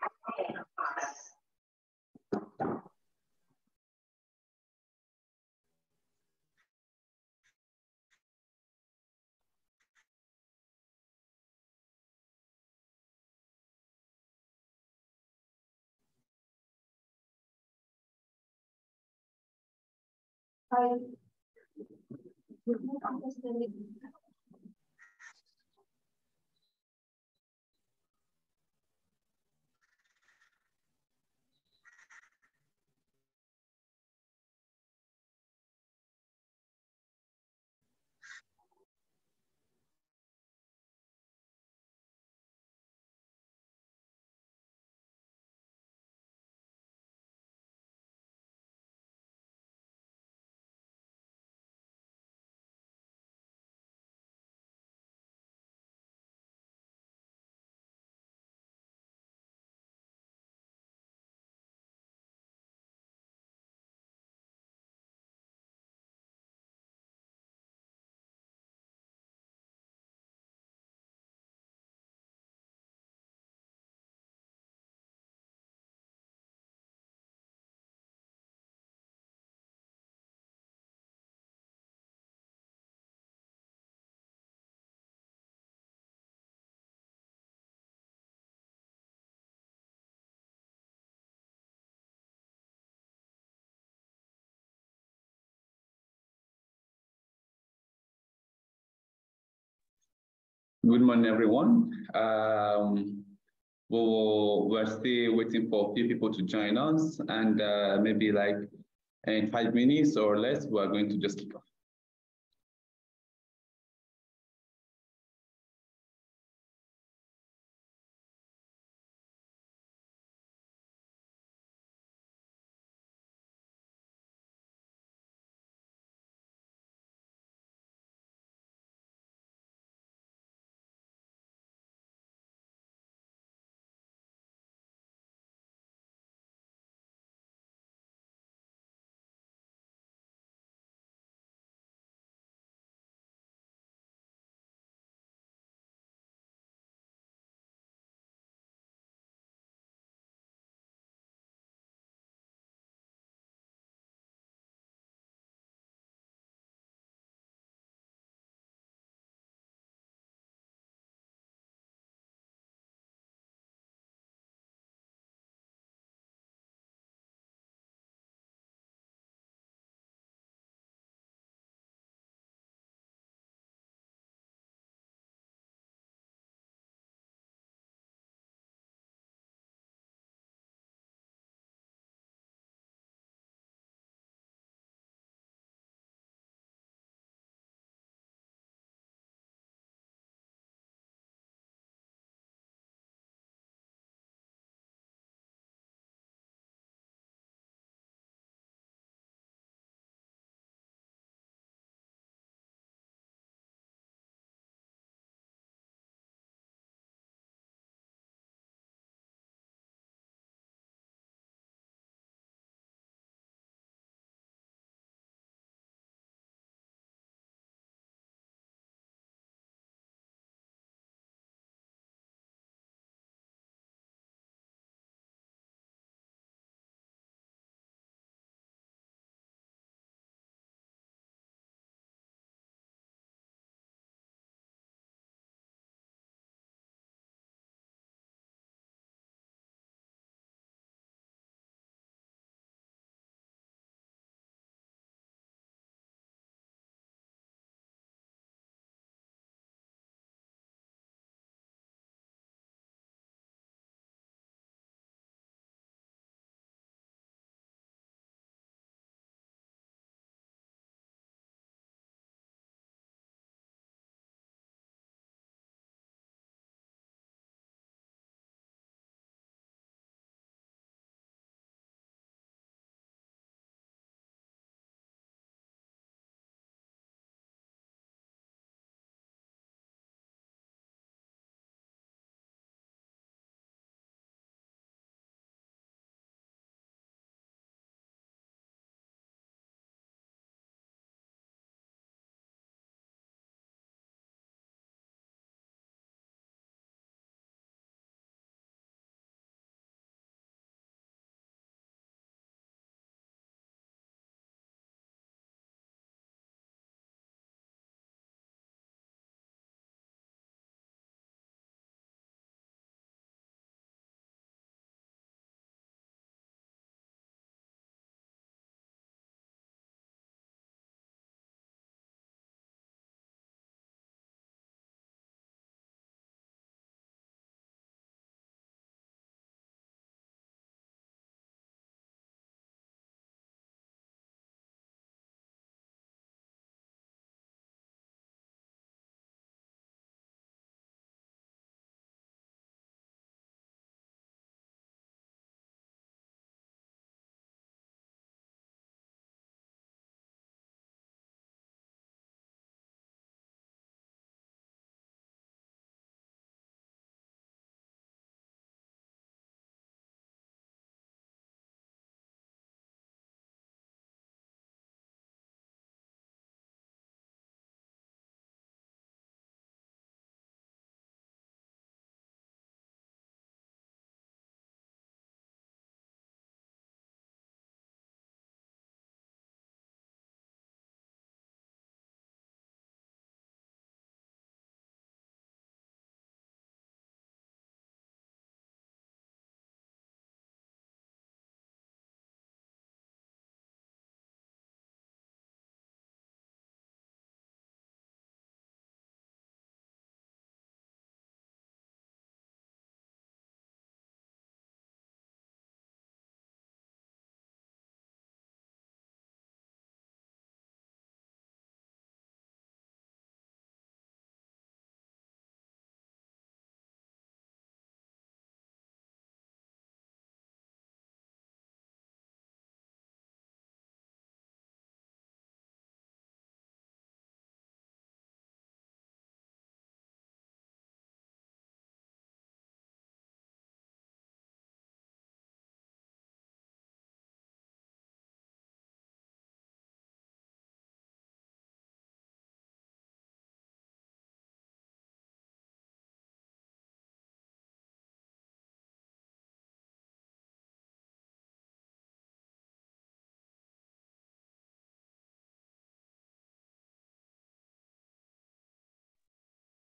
Good morning, everyone. We're still waiting for a few people to join us, and maybe like in 5 minutes or less, we're going to just kick off.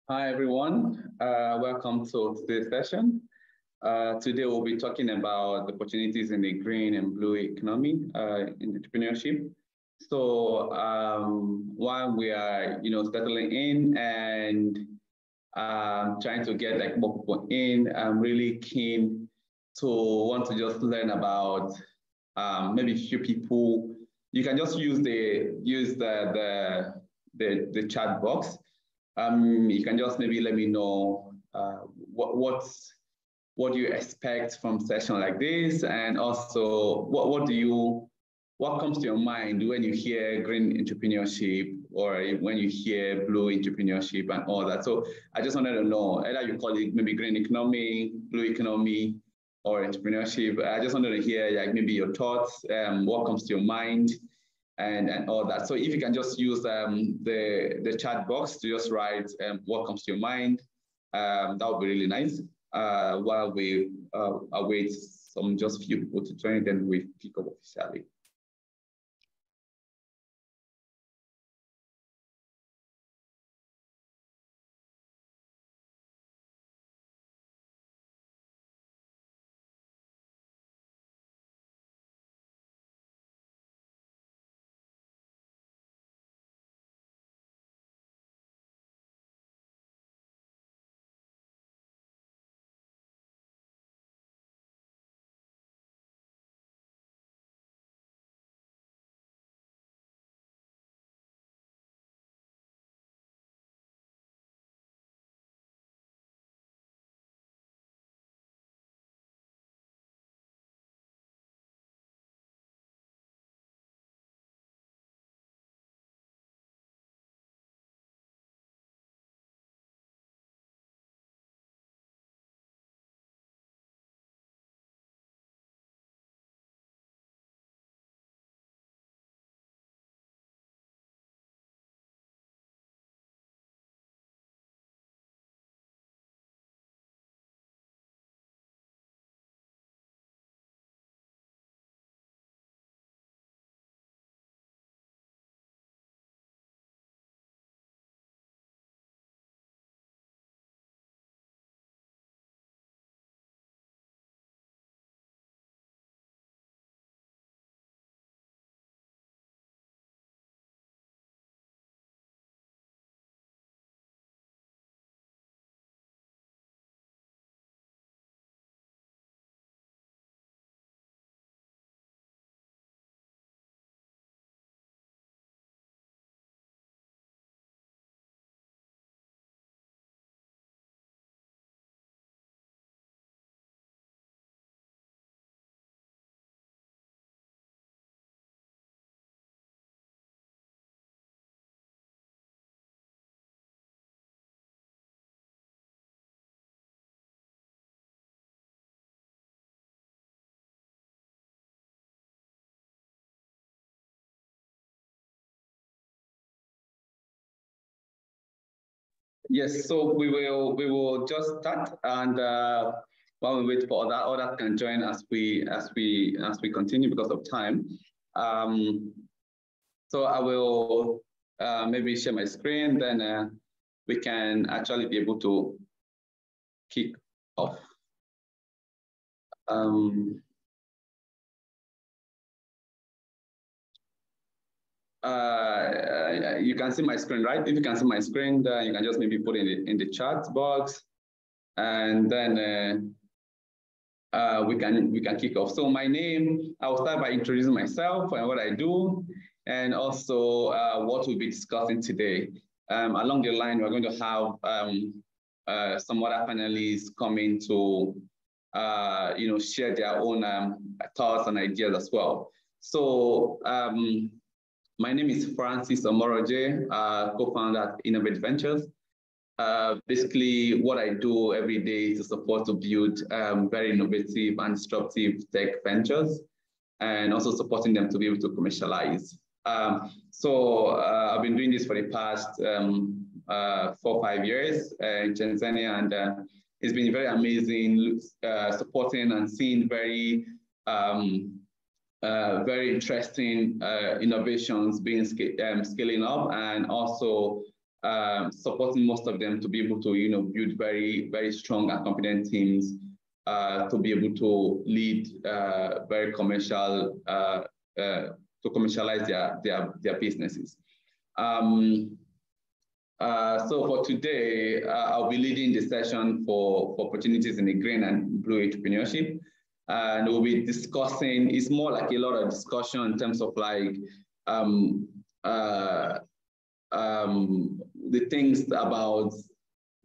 Hi, everyone. Welcome to today's session. Today, we'll be talking about the opportunities in the green and blue economy in entrepreneurship. So while we are, settling in and trying to get like more people in, I'm really keen to want to just learn about maybe a few people. You can just use the chat box. You can just maybe let me know what do you expect from a session like this, and also what comes to your mind when you hear green entrepreneurship or when you hear blue entrepreneurship and all that. So I just wanted to know, either you call it maybe green economy, blue economy, or entrepreneurship. I just wanted to hear like maybe your thoughts, what comes to your mind, and all that. So if you can just use the chat box to just write what comes to your mind, that would be really nice. While we await some just few people to join, then we kick off officially. Yes, so we will just start, and while we wait for others can join as we continue because of time. Um, so I will maybe share my screen, then we can actually be able to kick off. You can see my screen, right? If you can see my screen, then you can just maybe put it in the chat box, and then we can kick off. So my name, I will start by introducing myself and what I do, and also what we'll be discussing today. Along the line, we're going to have some other panelists coming to share their own thoughts and ideas as well. So my name is Francis Omoraje, co-founder at Innovate Ventures. Basically, what I do every day is to support to build very innovative and disruptive tech ventures, and also supporting them to be able to commercialize. So I've been doing this for the past 4 or 5 years in Tanzania, and it's been very amazing supporting and seeing very interesting innovations being scaling up, and also supporting most of them to be able to, build very, very strong and competent teams to be able to lead very commercial, to commercialize their businesses. So for today, I'll be leading the session for opportunities in the green and blue entrepreneurship. And we'll be discussing, it's more like a lot of discussion in terms of like the things about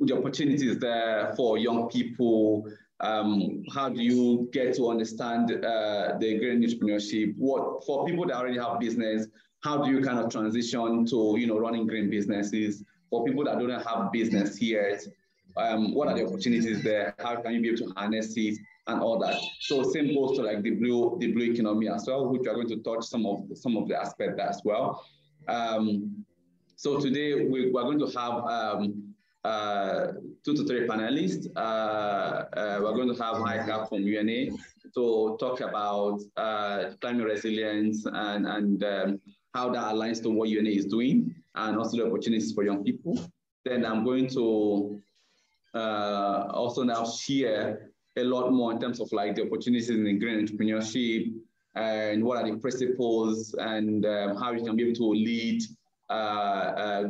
the opportunities there for young people. How do you get to understand the green entrepreneurship? What for people that already have business, how do you kind of transition to running green businesses? For people that don't have business yet, what are the opportunities there? How can you be able to harness it and all that? So same goes to like the blue economy as well, which we are going to touch some of the aspects as well. So today we're going to have 2 to 3 panelists. We're going to have Haika from UNA to talk about climate resilience and how that aligns to what UNA is doing, and also the opportunities for young people. Then I'm going to also now share a lot more in terms of like the opportunities in the green entrepreneurship and what are the principles and how you can be able to lead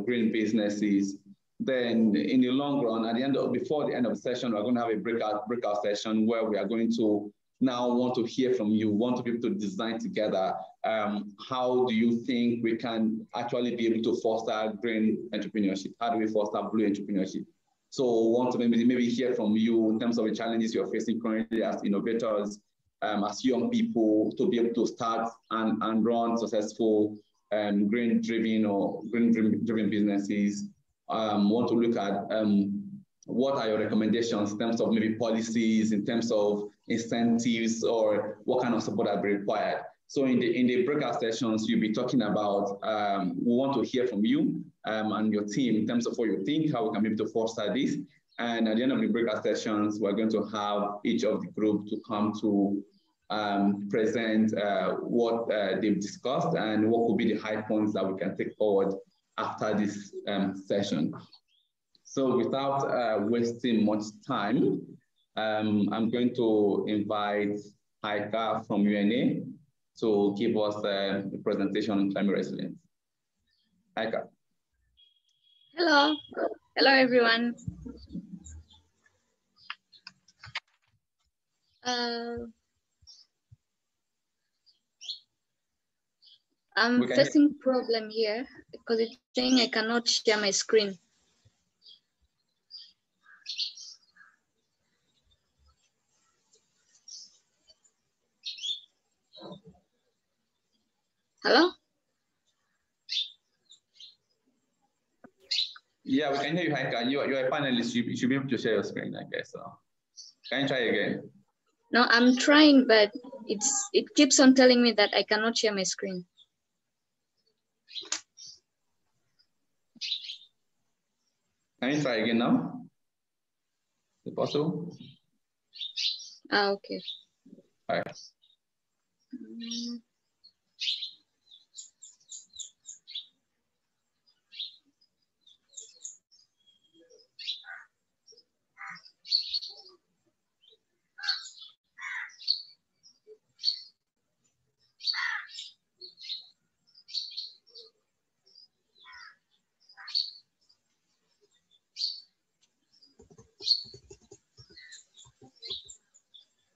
green businesses. Then in the long run, before the end of the session, we're going to have a breakout session where we are going to now want to hear from you, want to be able to design together. How do you think we can actually be able to foster green entrepreneurship? How do we foster blue entrepreneurship? So want to maybe hear from you in terms of the challenges you're facing currently as innovators, as young people, to be able to start and run successful green-driven businesses. Want to look at what are your recommendations in terms of maybe policies, in terms of incentives, or what kind of support will be required. So in the breakout sessions, you'll be talking about, we want to hear from you and your team in terms of what you think, how we can be able to foster this. And at the end of the breakout sessions, we're going to have each of the group to come to present what they've discussed and what could be the high points that we can take forward after this session. So without wasting much time, I'm going to invite Haika from UNA to give us the presentation on climate resilience. Haika. Hello. Hello, everyone. I'm facing problem here because it's saying I cannot share my screen. Hello? Yeah, we can hear you, Haika. You're a panelist. You should be able to share your screen, I guess. So can you try again? No, I'm trying, but it keeps on telling me that I cannot share my screen. Can you try again now? Is it possible? Okay. All right.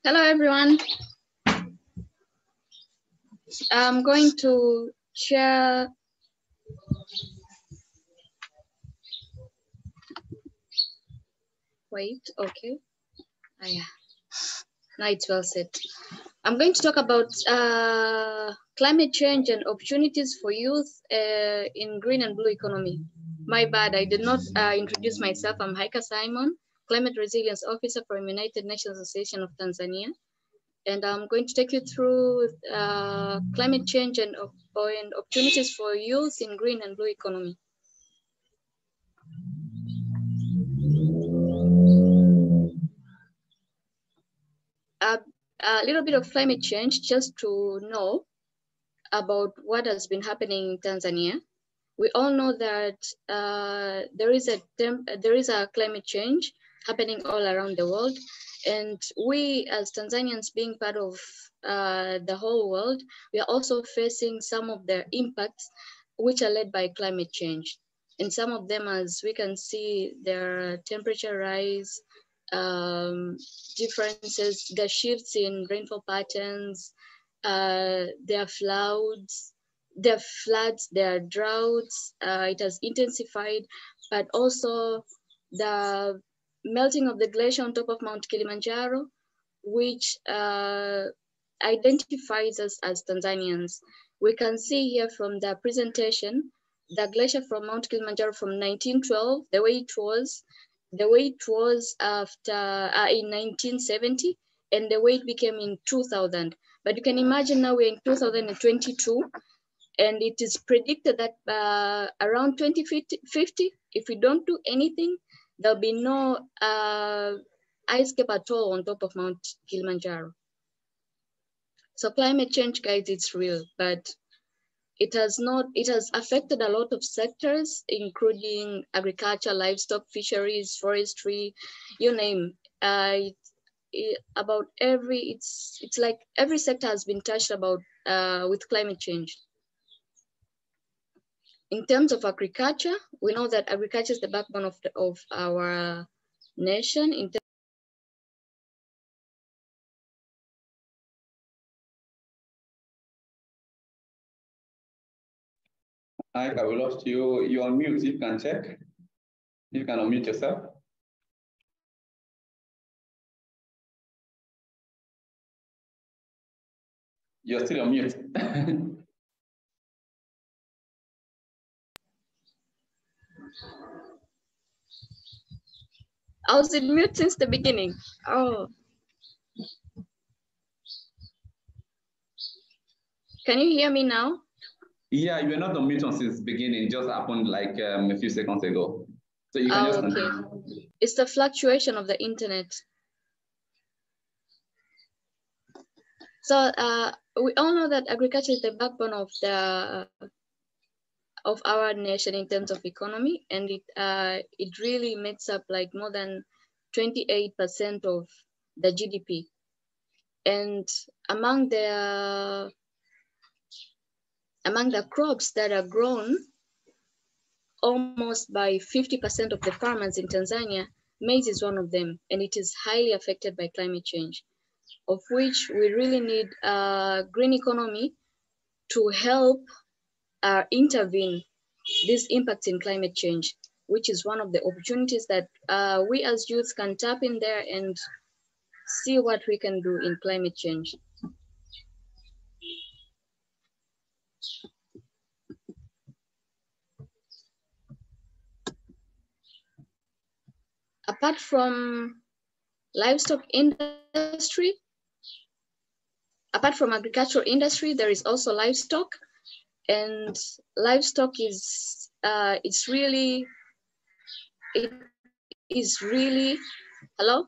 Hello, everyone. I'm going to share. Wait, okay. Oh, yeah. Now it's well set. I'm going to talk about climate change and opportunities for youth in green and blue economy. My bad, I did not introduce myself. I'm Haika Simon, Climate Resilience Officer from United Nations Association of Tanzania. And I'm going to take you through climate change and opportunities for youth in green and blue economy. A little bit of climate change, just to know about what has been happening in Tanzania. we all know that there is a climate change happening all around the world, and we as Tanzanians, being part of the whole world, we are also facing some of the impacts which are led by climate change. And some of them, as we can see, their temperature rise, differences, the shifts in rainfall patterns, there are floods, there are droughts, it has intensified, but also the melting of the glacier on top of Mount Kilimanjaro, which identifies us as Tanzanians. We can see here from the presentation, the glacier from Mount Kilimanjaro from 1912, the way it was after in 1970, and the way it became in 2000. But you can imagine now we're in 2022, and it is predicted that around 2050, if we don't do anything, there'll be no ice cap at all on top of Mount Kilimanjaro. So climate change, guys, it's real, but it has affected a lot of sectors, including agriculture, livestock, fisheries, forestry, you name. It's like every sector has been touched about with climate change. In terms of agriculture, we know that agriculture is the backbone of our nation. Aika, we lost you. You're on mute. You can check. You can unmute yourself. You're still on mute. I was in mute since the beginning. Oh. Can you hear me now? Yeah, you were not on mute since the beginning. Just happened like a few seconds ago. So you can just okay. It's the fluctuation of the internet. So we all know that agriculture is the backbone of our nation in terms of economy, and it really makes up like more than 28% of the GDP. And among the crops that are grown, almost by 50% of the farmers in Tanzania, maize is one of them, and it is highly affected by climate change, of which we really need a green economy to help intervene these impacts in climate change, which is one of the opportunities that we as youth can tap in there and see what we can do in climate change. Apart from livestock industry, apart from agricultural industry, there is also livestock, and livestock is really, hello?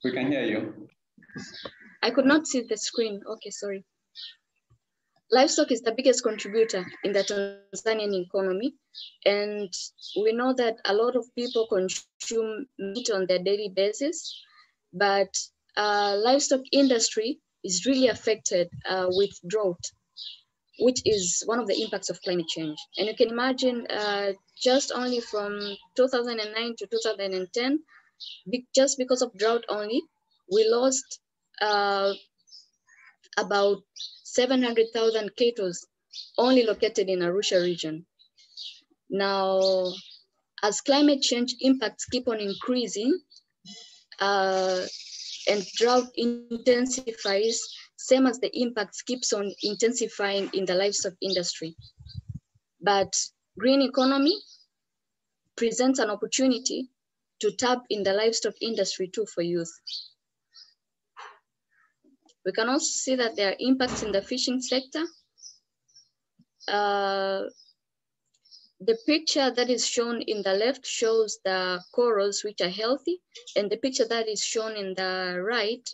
We can hear you. I could not see the screen. Okay, sorry. Livestock is the biggest contributor in the Tanzanian economy, and we know that a lot of people consume meat on their daily basis, but livestock industry is really affected with drought, which is one of the impacts of climate change. And you can imagine just only from 2009 to 2010, just because of drought only, we lost about 700,000 cattle only located in Arusha region. Now, as climate change impacts keep on increasing and drought intensifies, same as the impacts keeps on intensifying in the livestock industry. But green economy presents an opportunity to tap in the livestock industry too for youth. We can also see that there are impacts in the fishing sector. The picture that is shown in the left shows the corals which are healthy, and the picture that is shown in the right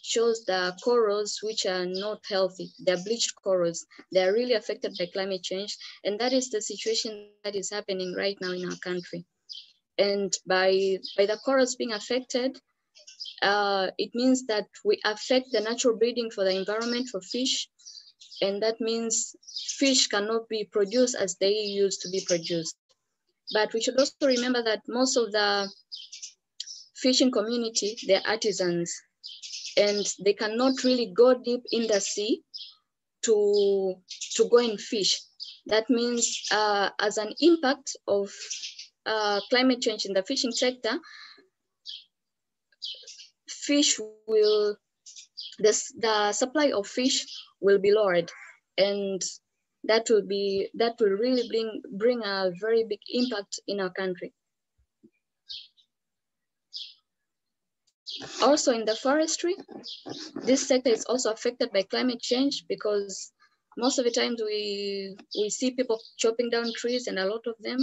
shows the corals which are not healthy. They're bleached corals. They're really affected by climate change. And that is the situation that is happening right now in our country. And by the corals being affected, it means that we affect the natural breeding for the environment for fish. And that means fish cannot be produced as they used to be produced. But we should also remember that most of the fishing community, they're artisans, and they cannot really go deep in the sea to go and fish. That means as an impact of climate change in the fishing sector, fish will, the supply of fish will be lowered, and that will really bring a very big impact in our country. Also in the forestry, this sector is also affected by climate change, because most of the times we see people chopping down trees, and a lot of them.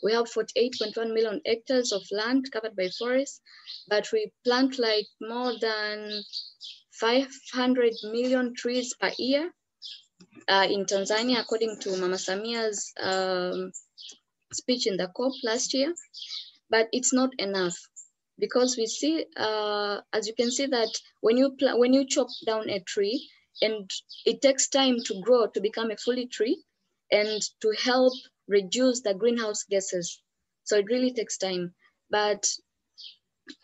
We have 48.1 million hectares of land covered by forests, but we plant like more than 500 million trees per year in Tanzania, according to Mama Samia's speech in the COP last year. But it's not enough, because we see, as you can see, that when you chop down a tree, and it takes time to grow to become a fully tree, and to help reduce the greenhouse gases. So it really takes time. But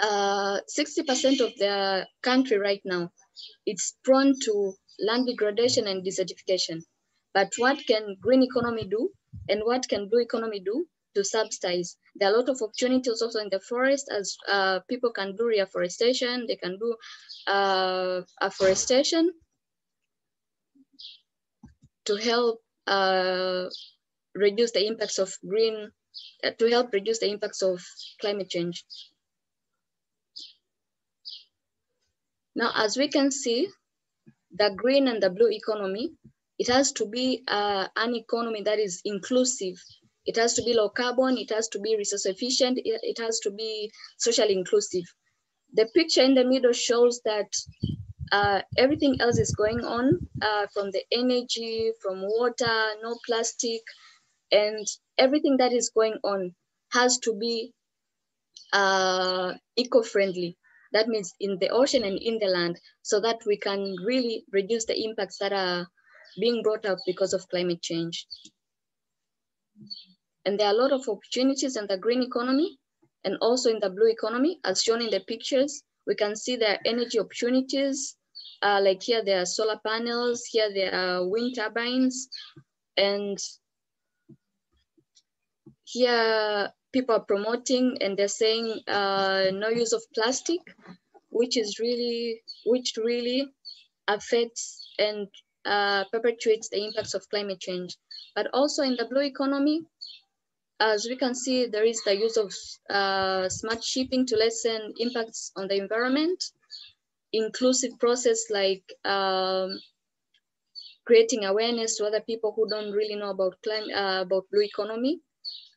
60% of the country right now, it's prone to land degradation and desertification. But what can green economy do, and what can blue economy do to subsidize? There are a lot of opportunities also in the forest, as people can do reforestation, they can do afforestation to help reduce the impacts of reduce the impacts of climate change. Now, as we can see, the green and the blue economy, it has to be an economy that is inclusive. It has to be low carbon, it has to be resource efficient, it has to be socially inclusive. The picture in the middle shows that everything else is going on, from the energy, from water, no plastic, and everything that is going on has to be eco-friendly. That means in the ocean and in the land, so that we can really reduce the impacts that are being brought up because of climate change. And there are a lot of opportunities in the green economy and also in the blue economy, as shown in the pictures. We can see there are energy opportunities. Like here, there are solar panels, here there are wind turbines, and here people are promoting and they're saying no use of plastic, which really affects and perpetuates the impacts of climate change. But also in the blue economy, as we can see, there is the use of smart shipping to lessen impacts on the environment, inclusive process like creating awareness to other people who don't really know about blue economy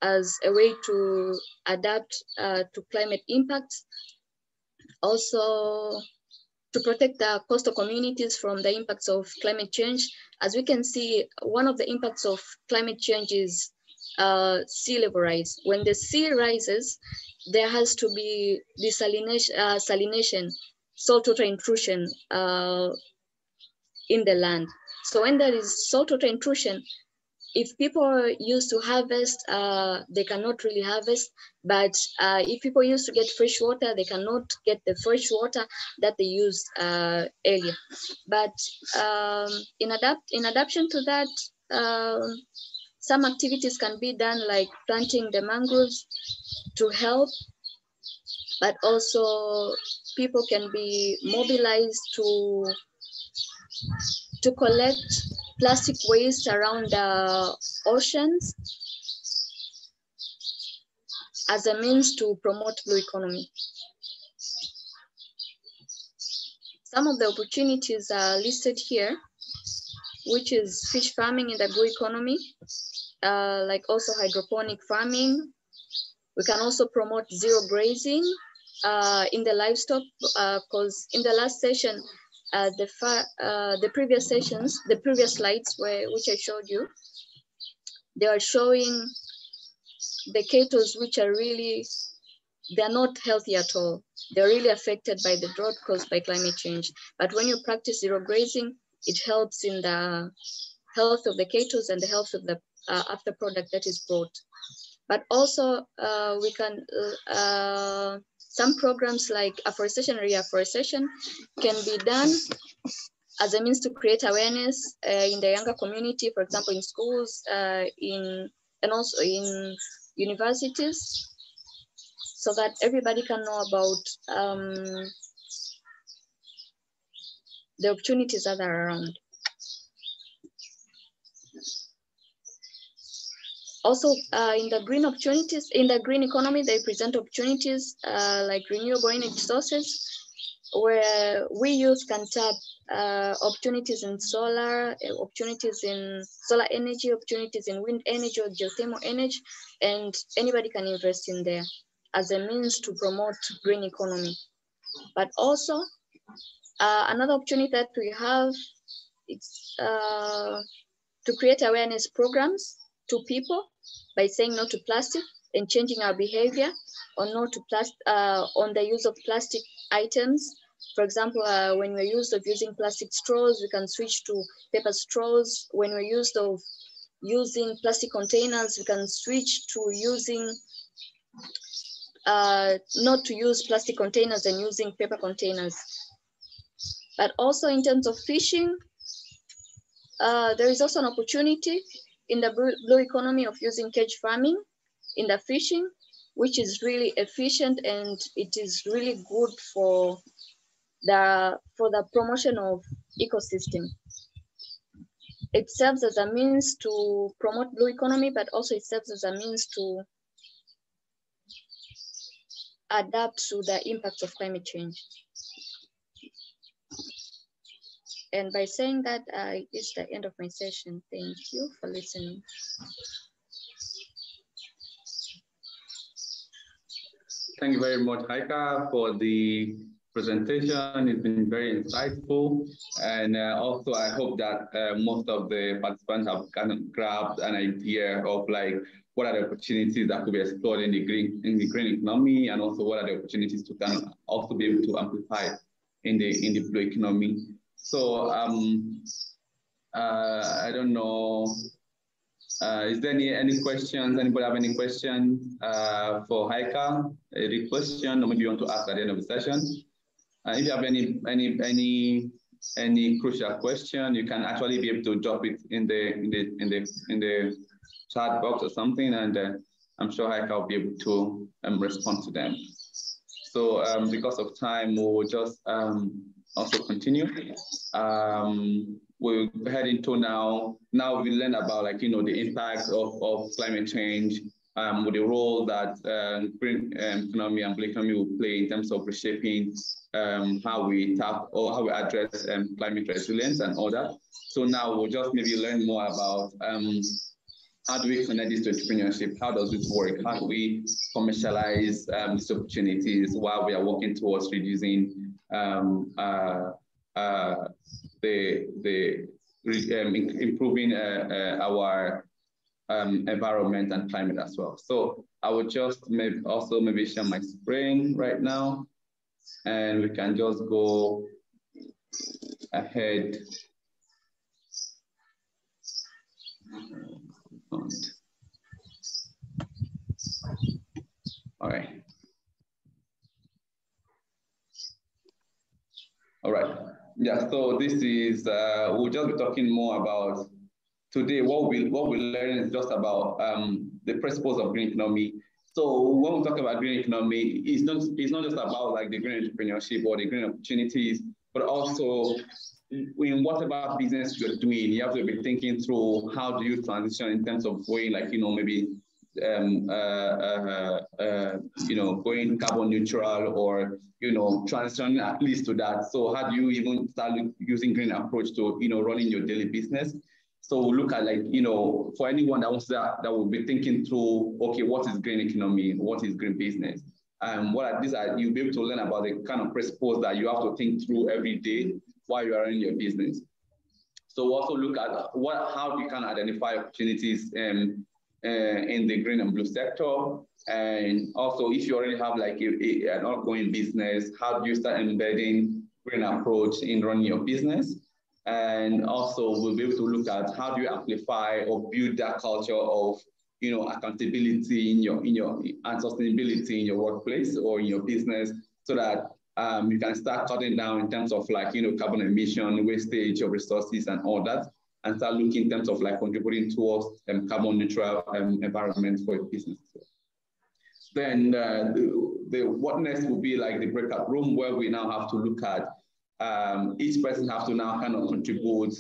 as a way to adapt to climate impacts. Also, to protect the coastal communities from the impacts of climate change. As we can see, one of the impacts of climate change is sea level rise. When the sea rises, there has to be desalination, saltwater intrusion in the land. So when there is saltwater intrusion, if people used to harvest, they cannot really harvest. But if people used to get fresh water, they cannot get the fresh water that they used earlier. But in adaptation to that, some activities can be done, like planting the mangroves to help. But also people can be mobilized to collect plastic waste around the oceans as a means to promote blue economy. Some of the opportunities are listed here, which is fish farming in the blue economy, like also hydroponic farming. We can also promote zero grazing in the livestock, because in the last session, the previous sessions, the previous slides which I showed you, they are showing the cattle which are really, they're not healthy at all. They're really affected by the drought caused by climate change. But when you practice zero grazing, it helps in the health of the cattle and the health of the after product that is brought. But also we can, some programs like afforestation and reforestation can be done as a means to create awareness in the younger community, for example, in schools, and also in universities, so that everybody can know about the opportunities that are around. Also, in the green opportunities, in the green economy, they present opportunities like renewable energy sources, where we youth can tap opportunities in solar, opportunities in solar energy, opportunities in wind energy or geothermal energy, and anybody can invest in there as a means to promote green economy. But also, another opportunity that we have is to create awareness programs to people by saying no to plastic and changing our behavior on no to on the use of plastic items. For example, when we're used of using plastic straws, we can switch to paper straws. When we're used of using plastic containers, we can switch to using not to use plastic containers and using paper containers. But also in terms of fishing, there is also an opportunity in the blue economy of using cage farming in the fishing, which is really efficient and it is really good for the promotion of ecosystem. It serves as a means to promote blue economy, but also it serves as a means to adapt to the impacts of climate change. And by saying that, it's the end of my session. Thank you for listening. Thank you very much, Haika, for the presentation. It's been very insightful. And also, I hope that most of the participants have kind of grabbed an idea of like, what are the opportunities that could be explored in the green economy, and also what are the opportunities to kind of also be able to amplify in the blue economy. So I don't know, is there any questions? Anybody have any questions for Haika? Any question, or maybe you want to ask at the end of the session? If you have any crucial question, you can actually be able to drop it in the chat box or something, and I'm sure Haika will be able to respond to them. So because of time, we will just also continue. We'll head into now we learn about, like, you know, the impact of climate change, with the role that green economy and blue economy will play in terms of reshaping how we tap or how we address climate resilience and all that. So now we'll just maybe learn more about how do we connect this to entrepreneurship? How does it work? How do we commercialize these opportunities while we are working towards reducing improving our environment and climate as well. So I would just maybe share my screen right now, and we can just go ahead. All right. All right. Yeah, so this is, we'll just be talking more about today. What we learn is just about the principles of green economy. So when we talk about green economy, it's not just about like the green entrepreneurship or the green opportunities, but also in whatever business you're doing, you have to be thinking through how do you transition in terms of going, like, you know, maybe you know, going carbon neutral, or, you know, transitioning at least to that. So how do you even start using green approach to, you know, running your daily business? So we'll look at, like, you know, for anyone that wants that will be thinking through, okay, what is green economy? What is green business? These are, you'll be able to learn about the kind of principles that you have to think through every day while you are in your business. So we'll also look at how you can identify opportunities in the green and blue sector. And also, if you already have like an ongoing business, how do you start embedding green approach in running your business? And also, we'll be able to look at how do you amplify or build that culture of accountability in your and sustainability in your workplace or in your business, so that you can start cutting down in terms of like carbon emission, wastage of resources, and all that, and start looking in terms of like contributing towards carbon neutral environment for your business. Then what next will be like the breakout room, where we now have to look at each person have to now kind of contribute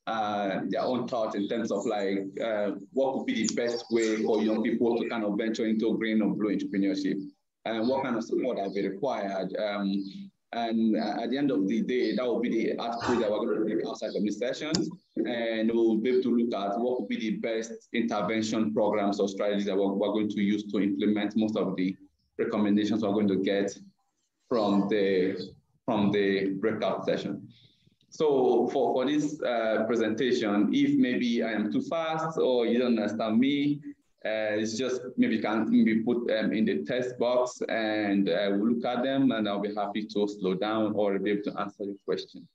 their own thoughts in terms of like what would be the best way for young people to kind of venture into green or blue entrepreneurship, and what kind of support will be required. And at the end of the day, that will be the article that we're going to do outside of this session, and we'll be able to look at what would be the best intervention programs or strategies that we're going to use to implement most of the recommendations we're going to get from the breakout session. So for this presentation, if maybe I am too fast or you don't understand me, it's just maybe you can put them in the text box, and we'll look at them, and I'll be happy to slow down or be able to answer your question.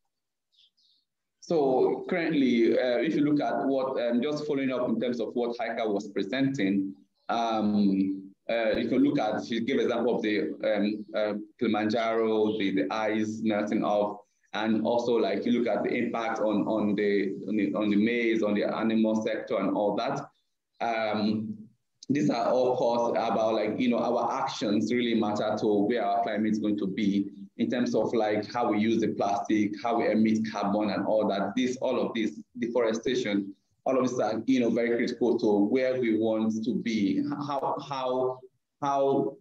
So currently, if you look at what, just following up in terms of what Heike was presenting, you can look at, she gave example of the Kilimanjaro, the ice melting off, and also like you look at the impact on the maize, on the animal sector, and all that. These are all caused about like our actions really matter to where our climate is going to be in terms of like how we use the plastic, how we emit carbon, and all that. All of this deforestation, all of this are very critical to where we want to be. How are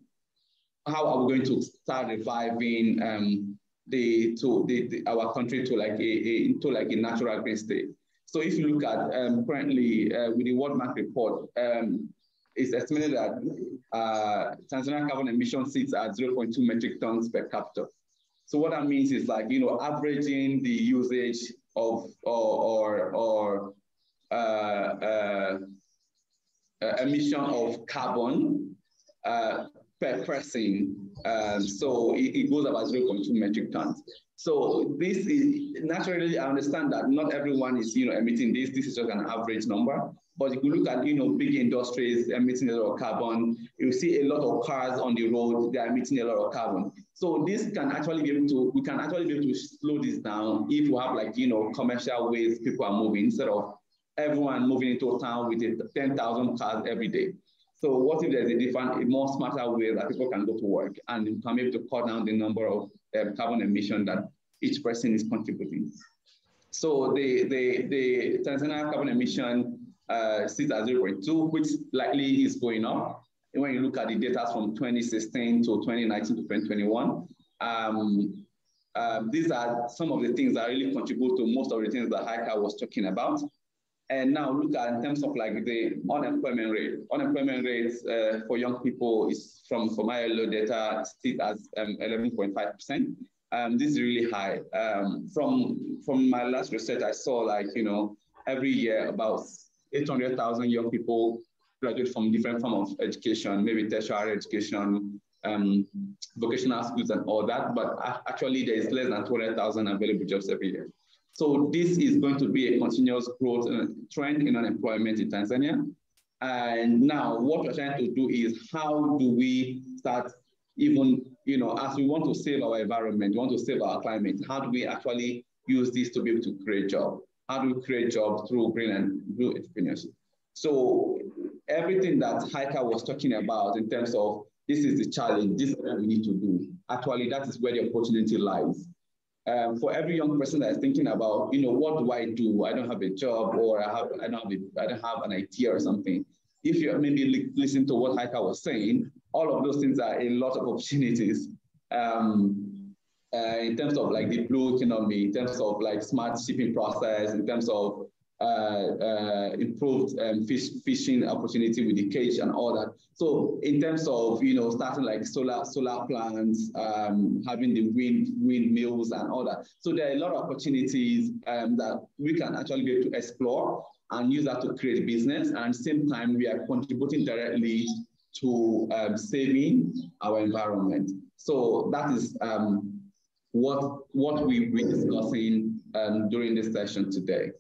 we going to start reviving our country to like a natural green state? So if you look at currently with the World Bank report, it's estimated that Tanzania carbon emission sits at 0.2 metric tons per capita. So what that means is like averaging the usage of emission of carbon per person. So it goes about 0.2 metric tons. So this is naturally, I understand that not everyone is emitting this. This is just an average number. But if you look at big industries emitting a lot of carbon, you see a lot of cars on the road, they are emitting a lot of carbon. So this can actually be able to, we can actually be able to slow this down if we have like commercial ways people are moving, instead of everyone moving into a town with 10,000 cars every day. So what if there's a more smarter way that people can go to work and can be able to cut down the number of carbon emission that each person is contributing? So the Tanzania carbon emission sits at 0.2, which likely is going up. And when you look at the data from 2016 to 2019 to 2021, these are some of the things that really contribute to most of the things that Heike was talking about. And now look at in terms of like the unemployment rate. Unemployment rates for young people is from ILO data sits at 11.5%. This is really high. From my last research, I saw like every year about 800,000 young people graduate from different forms of education, maybe tertiary education, vocational schools, and all that. But actually, there is less than 200,000 available jobs every year. So this is going to be a continuous growth trend in unemployment in Tanzania. And now what we're trying to do is how do we start even, as we want to save our environment, we want to save our climate, how do we actually use this to be able to create jobs? How do we create jobs through green and blue entrepreneurship? So everything that Heike was talking about in terms of this is the challenge, this is what we need to do. Actually, that is where the opportunity lies. For every young person that's thinking about, what do I do? I don't have a job, or I don't have an idea or something. If you maybe listen to what Heike was saying, all of those things are a lot of opportunities in terms of like the blue economy, in terms of like smart shipping process, in terms of improved fishing opportunity with the cage and all that. So in terms of, starting like solar plants, having the windmills and all that. So there are a lot of opportunities that we can actually be able to explore and use that to create business. And at the same time, we are contributing directly to saving our environment. So that is what we'll be discussing during this session today.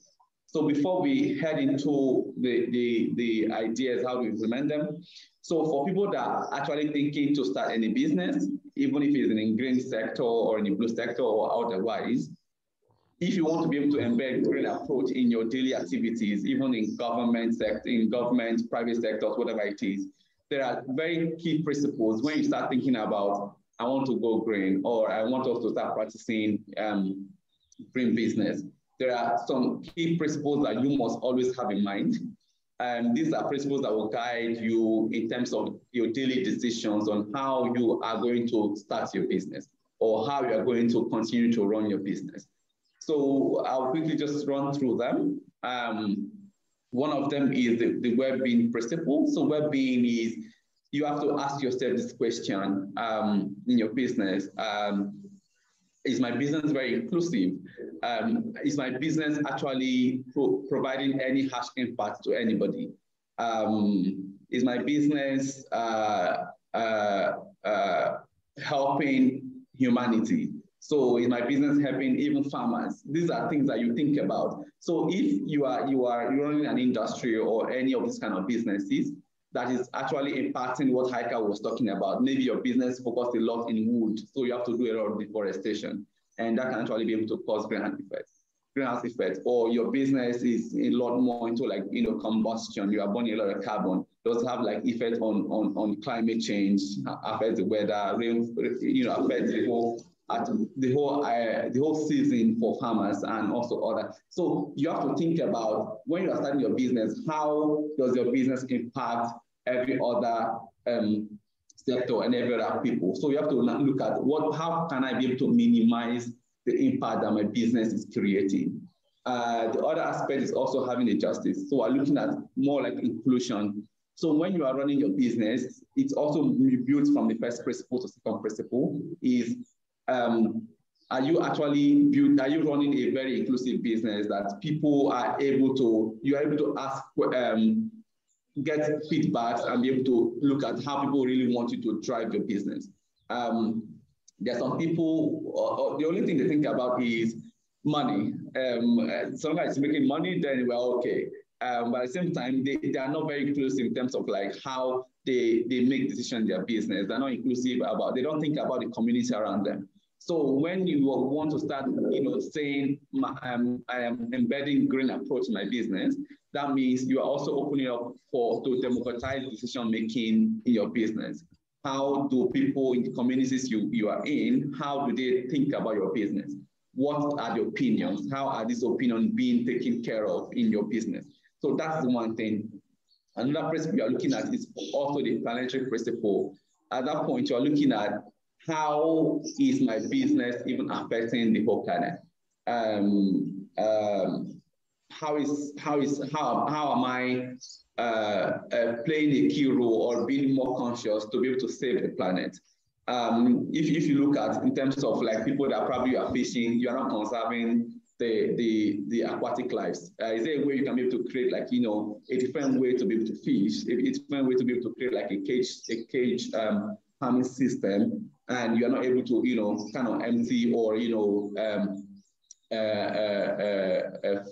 So before we head into the ideas, how to implement them. So for people that are actually thinking to start any business, even if it's in the green sector or in the blue sector or otherwise, if you want to be able to embed green approach in your daily activities, even in government sector, private sectors, whatever it is, there are very key principles when you start thinking about, I want to go green, or I want us to start practicing green business. There are some key principles that you must always have in mind. And these are principles that will guide you in terms of your daily decisions on how you are going to start your business or how you are going to continue to run your business. So I'll quickly just run through them. One of them is the well-being principle. So well-being is, you have to ask yourself this question in your business. Is my business very inclusive? Is my business actually providing any harsh impact to anybody? Is my business helping humanity? So is my business helping even farmers? These are things that you think about. So if you are running an industry or any of these kind of businesses that is actually impacting what Heike was talking about, maybe your business focused a lot in wood, so you have to do a lot of deforestation, and that can actually be able to cause greenhouse effect. Or your business is a lot more into like combustion, you are burning a lot of carbon, does have like effect on climate change, affects the weather, rain, affects the whole season for farmers and also other. So you have to think about, when you are starting your business, how does your business impact every other sector and every other people? So you have to look at how can I be able to minimize the impact that my business is creating. The other aspect is also having a justice. So we're looking at more like inclusion. So when you are running your business, it's also built from the first principle to second principle is, are you running a very inclusive business that people are able to, you are able to ask, get feedbacks and be able to look at how people really want you to drive your business. There's some people, the only thing they think about is money. So long as it's making money, then we're okay. But at the same time, they are not very inclusive in terms of like how they make decisions in their business. They're not inclusive they don't think about the community around them. So when you want to start, saying I am embedding green approach in my business, that means you are also opening up to democratize decision making in your business. How do people in the communities you are in, how do they think about your business? What are the opinions? How are these opinions being taken care of in your business? So that's the one thing. Another principle you are looking at is also the planetary principle. At that point, you are looking at, how is my business even affecting the whole planet? How am I playing a key role or being more conscious to be able to save the planet? If you look at in terms of like people that probably are fishing, you are not conserving the aquatic lives. Is there a way you can be able to create like a different way to be able to fish, a different way to be able to create like a cage farming system, and you're not able to kind of empty or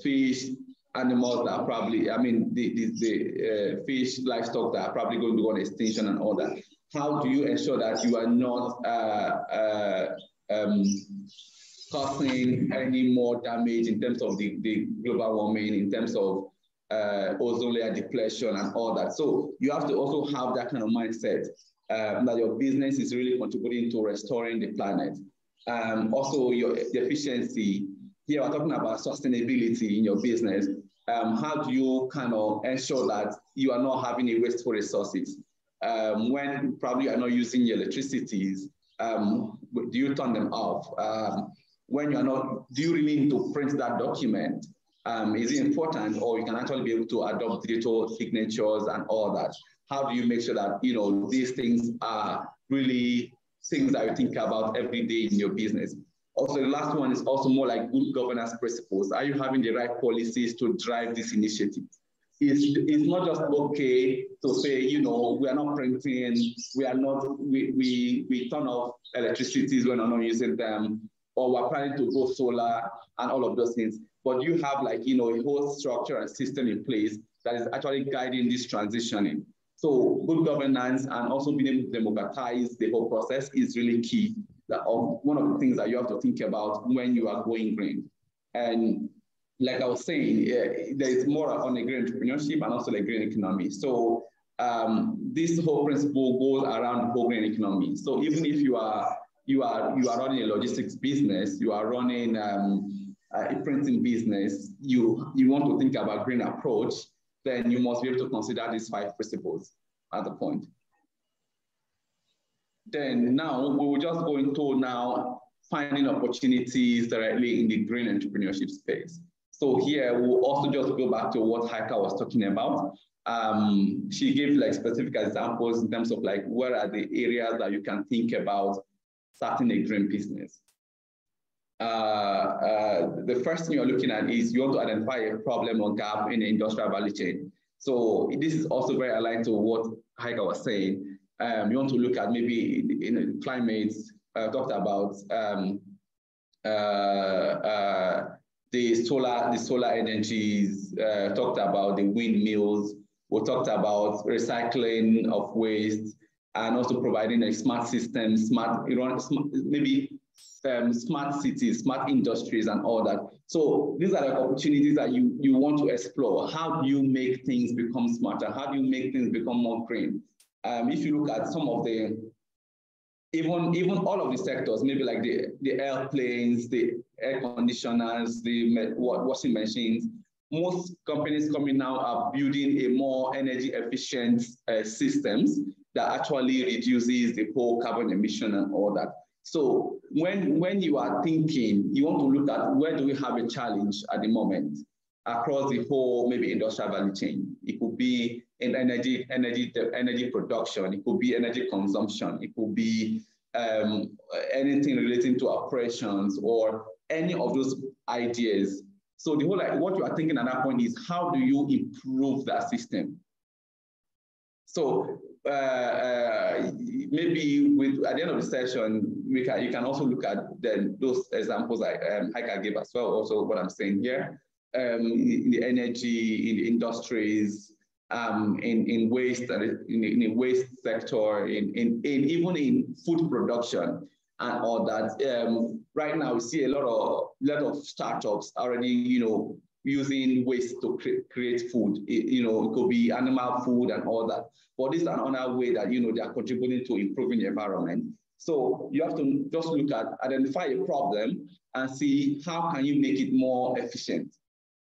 fish animals that are probably, the fish livestock that are probably going to go on extinction and all that. How do you ensure that you are not causing any more damage in terms of the global warming, in terms of ozone layer depletion and all that? So you have to also have that kind of mindset that your business is really contributing to restoring the planet. Also, the efficiency. Here we're talking about sustainability in your business. How do you kind of ensure that you are not having a wasteful resources? When probably you are not using your electricities, do you turn them off? When you are not, do you really need to print that document? is it important, or you can actually be able to adopt digital signatures and all that? How do you make sure that, these things are really things that you think about every day in your business? Also, the last one is also more like good governance principles. Are you having the right policies to drive this initiative? It's not just okay to say, we are not printing, we turn off electricity when we're not using them, or we're planning to go solar and all of those things. But you have a whole structure and system in place that is actually guiding this transitioning. So good governance and also being able to democratize the whole process is really key. One of the things that you have to think about when you are going green. And like I was saying, there is more on the green entrepreneurship and also the green economy. So this whole principle goes around the whole green economy. So even if you are running a logistics business, you are running a printing business, you want to think about green approach, then you must be able to consider these 5 principles at the point. Then now we will just go into now finding opportunities directly in the green entrepreneurship space. So here we'll also just go back to what Heike was talking about. She gave specific examples in terms of what are the areas that you can think about starting a green business. The first thing you're looking at is you want to identify a problem or gap in the industrial value chain. So this is also very aligned to what Heike was saying. You want to look at maybe in climate, talked about the solar energies, talked about the windmills, we talked about recycling of waste, and also providing a smart system, smart cities, smart industries, and all that. So these are the opportunities that you want to explore. How do you make things become smarter? How do you make things become more green? If you look at some of the, even all of the sectors, maybe like the airplanes, the air conditioners, the washing machines, most companies coming now are building a more energy efficient systems that actually reduces the whole carbon emission and all that. So when you are thinking, you want to look at where do we have a challenge at the moment across the whole maybe industrial value chain. It could be in energy production, it could be energy consumption, it could be anything relating to operations or any of those ideas. So the whole what you are thinking at that point is how do you improve that system? So maybe at the end of the session, you can also look at those examples I can give as well. Also, what I'm saying here, in the energy, in the industries, in waste, in the waste sector, even in food production and all that. Right now, we see a lot of startups already, using waste to create food. It could be animal food and all that. But this is another way that, they are contributing to improving the environment. So you have to just look at, identify a problem and see how can you make it more efficient?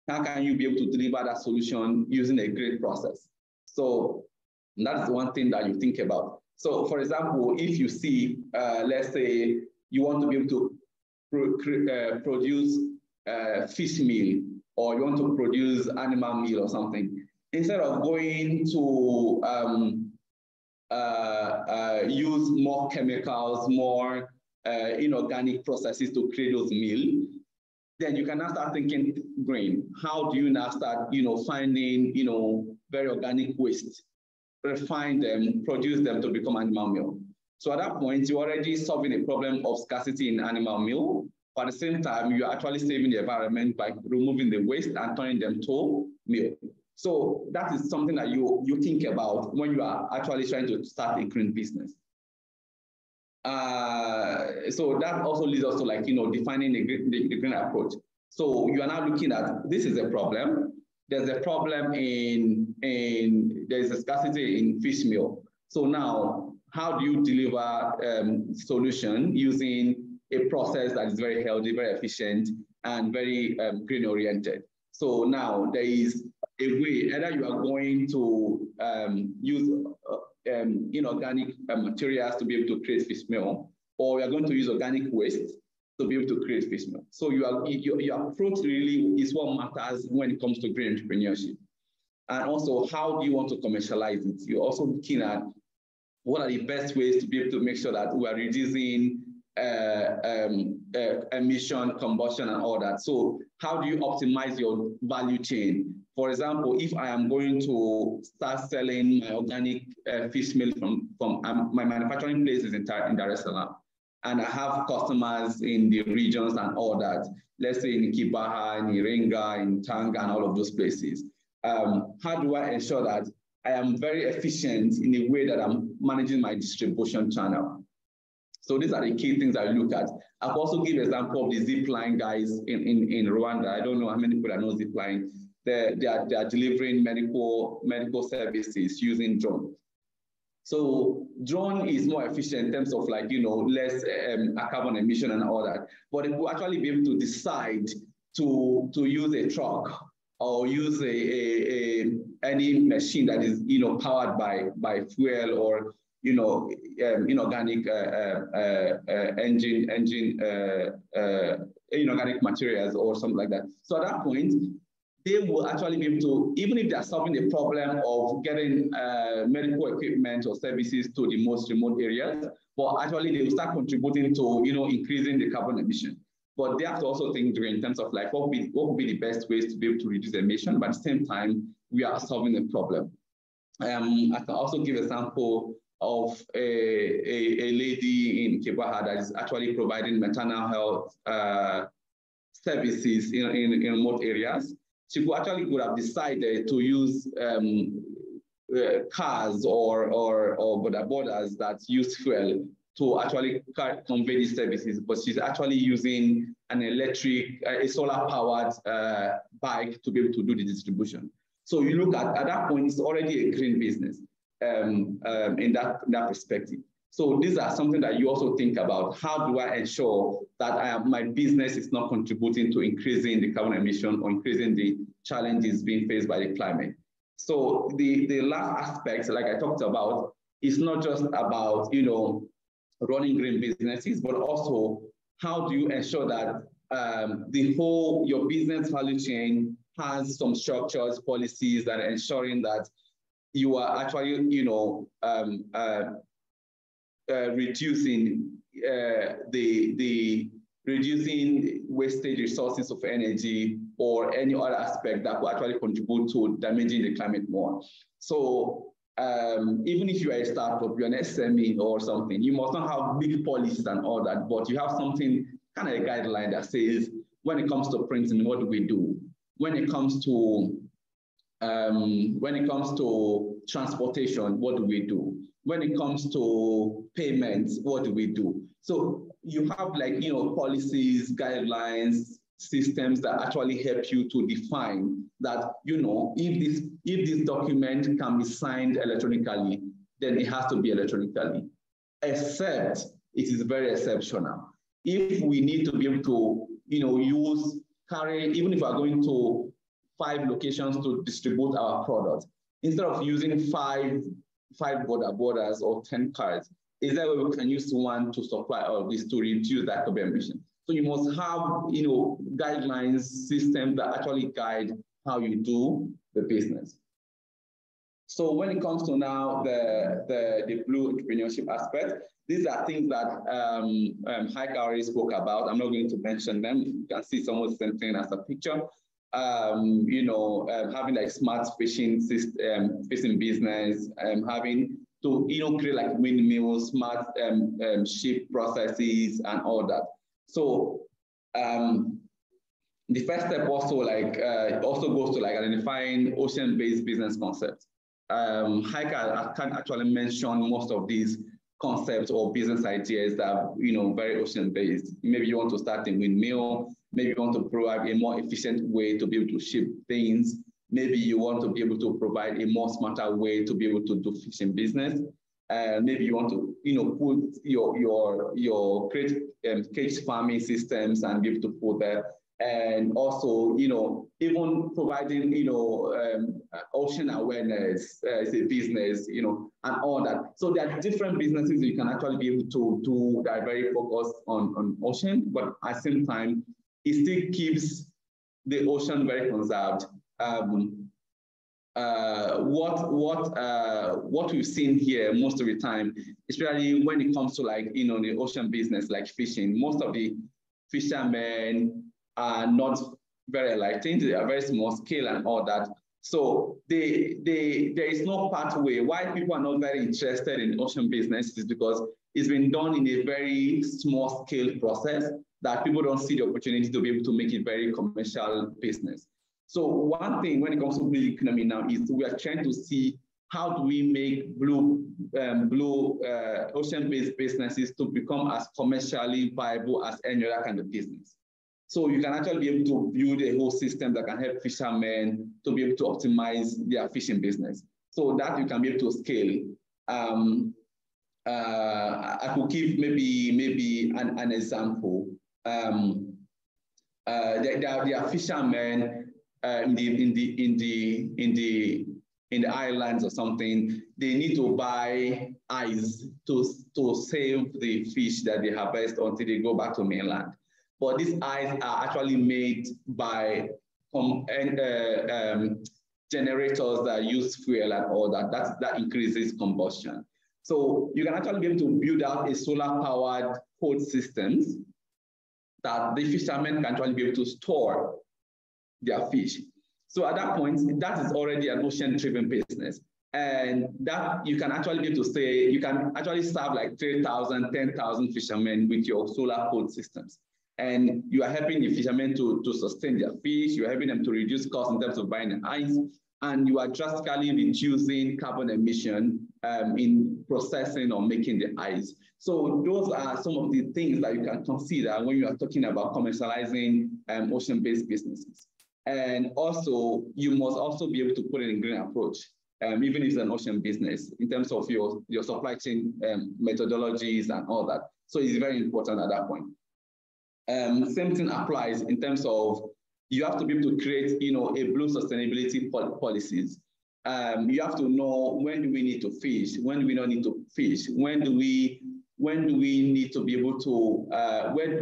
How can you be able to deliver that solution using a great process? So that's one thing that you think about. So for example, if you see, let's say you want to be able to produce fish meal, or you want to produce animal meal or something, instead of going to use more chemicals, more inorganic processes to create those meal, then you can now start thinking green. How do you now start, finding, very organic waste, refine them, produce them to become animal meal? So at that point, you're already solving a problem of scarcity in animal meal. But at the same time, you're actually saving the environment by removing the waste and turning them to meal. So that is something that you think about when you are actually trying to start a green business. So that also leads us to defining the green approach. So you are now looking at, this is a problem. There's a problem there's a scarcity in fish meal. So now, how do you deliver solution using a process that is very healthy, very efficient, and very green oriented? So now there is a way, either you are going to use inorganic materials to be able to create fish meal, or you are going to use organic waste to be able to create fish meal. So your approach really is what matters when it comes to green entrepreneurship. And also, how do you want to commercialize it? You're also looking at what are the best ways to be able to make sure that we are reducing emission, combustion, and all that. So how do you optimize your value chain? For example, if I am going to start selling my organic fish meal from my manufacturing place is in Dar es Salaam, and I have customers in the regions and all that, let's say in Kibaha, in Iringa, in Tanga, and all of those places. How do I ensure that I am very efficient in the way that I'm managing my distribution channel? So these are the key things I look at. I've also give example of the zipline guys in Rwanda. I don't know how many people that know zipline. They are delivering medical services using drone. So drone is more efficient in terms of less carbon emission and all that. But it will actually be able to decide to use a truck or use any machine that is powered by fuel or inorganic inorganic materials or something like that. So at that point, they will actually be able to, even if they are solving the problem of getting medical equipment or services to the most remote areas, but actually they will start contributing to increasing the carbon emission. But they have to also think through in terms of what would be the best ways to be able to reduce emission, but at the same time, we are solving the problem. I can also give an example of a lady in Kibaha that is actually providing maternal health services in remote areas. She would have decided to use cars or boda-bodas that use fuel to actually convey these services, but she's actually using an electric, a solar-powered bike to be able to do the distribution. So you look at that point, it's already a green business in that perspective. So these are something that you also think about. How do I ensure that my business is not contributing to increasing the carbon emission or increasing the challenges being faced by the climate? So the last aspect, like I talked about, is not just about running green businesses, but also how do you ensure that your business value chain has some structures, policies that are ensuring that you are actually reducing reducing wastage resources of energy or any other aspect that will actually contribute to damaging the climate more. So even if you are a startup, you're an SME or something, you must not have big policies and all that, but you have something, kind of a guideline that says, when it comes to printing, what do we do? When it comes to transportation, what do we do? When it comes to payments, what do we do? So you have policies, guidelines, systems that actually help you to define that, if this document can be signed electronically, then it has to be electronically, except it is very exceptional. If we need to be able to, even if we are going to 5 locations to distribute our product, instead of using five boda-bodas or 10 cars, is that way we can use one to supply all of this to reduce that carbon emission. So you must have, guidelines, systems that actually guide how you do the business. So when it comes to now the blue entrepreneurship aspect, these are things that Heike already spoke about. I'm not going to mention them. You can see some of the same thing as a picture. Having like smart fishing system, fishing business, having to create like windmills, smart ship processes, and all that. So the first step also goes to identifying ocean-based business concepts. Heike can actually mention most of these concepts or business ideas that are very ocean-based. Maybe you want to start a windmill. Maybe you want to provide a more efficient way to be able to ship things. Maybe you want to be able to provide a more smarter way to be able to do fishing business. Maybe you want to, put your create cage farming systems and be able to put and also, even providing, ocean awareness as a business, and all that. So there are different businesses you can actually be able to do that are very focused on ocean, but at the same time, it still keeps the ocean very conserved. What we've seen here most of the time, especially when it comes to the ocean business, like fishing, most of the fishermen are not very enlightened. They are very small scale and all that. So there is no pathway. Why people are not very interested in ocean business is because it's been done in a very small scale process that people don't see the opportunity to be able to make it very commercial business. So one thing when it comes to blue economy now is we are trying to see how do we make blue ocean-based businesses to become as commercially viable as any other kind of business. So you can actually be able to build a whole system that can help fishermen to be able to optimize their fishing business, so that you can be able to scale. I could give maybe an example. There are fishermen in the islands or something. They need to buy ice to save the fish that they harvest until they go back to mainland. But these ice are actually made by generators that use fuel and all that. That increases combustion. So you can actually be able to build out a solar-powered cold systems that the fishermen can actually be able to store their fish. So at that point, that is already an ocean-driven business. And that you can actually be able to say, you can actually serve like 3,000, 10,000 fishermen with your solar cold systems. And you are helping the fishermen to sustain their fish. You're helping them to reduce costs in terms of buying the ice. And you are drastically reducing carbon emission in processing or making the ice. So those are some of the things that you can consider when you are talking about commercializing ocean-based businesses. And also, you must also be able to put in a green approach, even if it's an ocean business, in terms of your supply chain methodologies and all that. So it's very important at that point. Same thing applies in terms of you have to be able to create, a blue sustainability policies. You have to know when do we need to fish, when do we not need to fish, when do we need to be able to,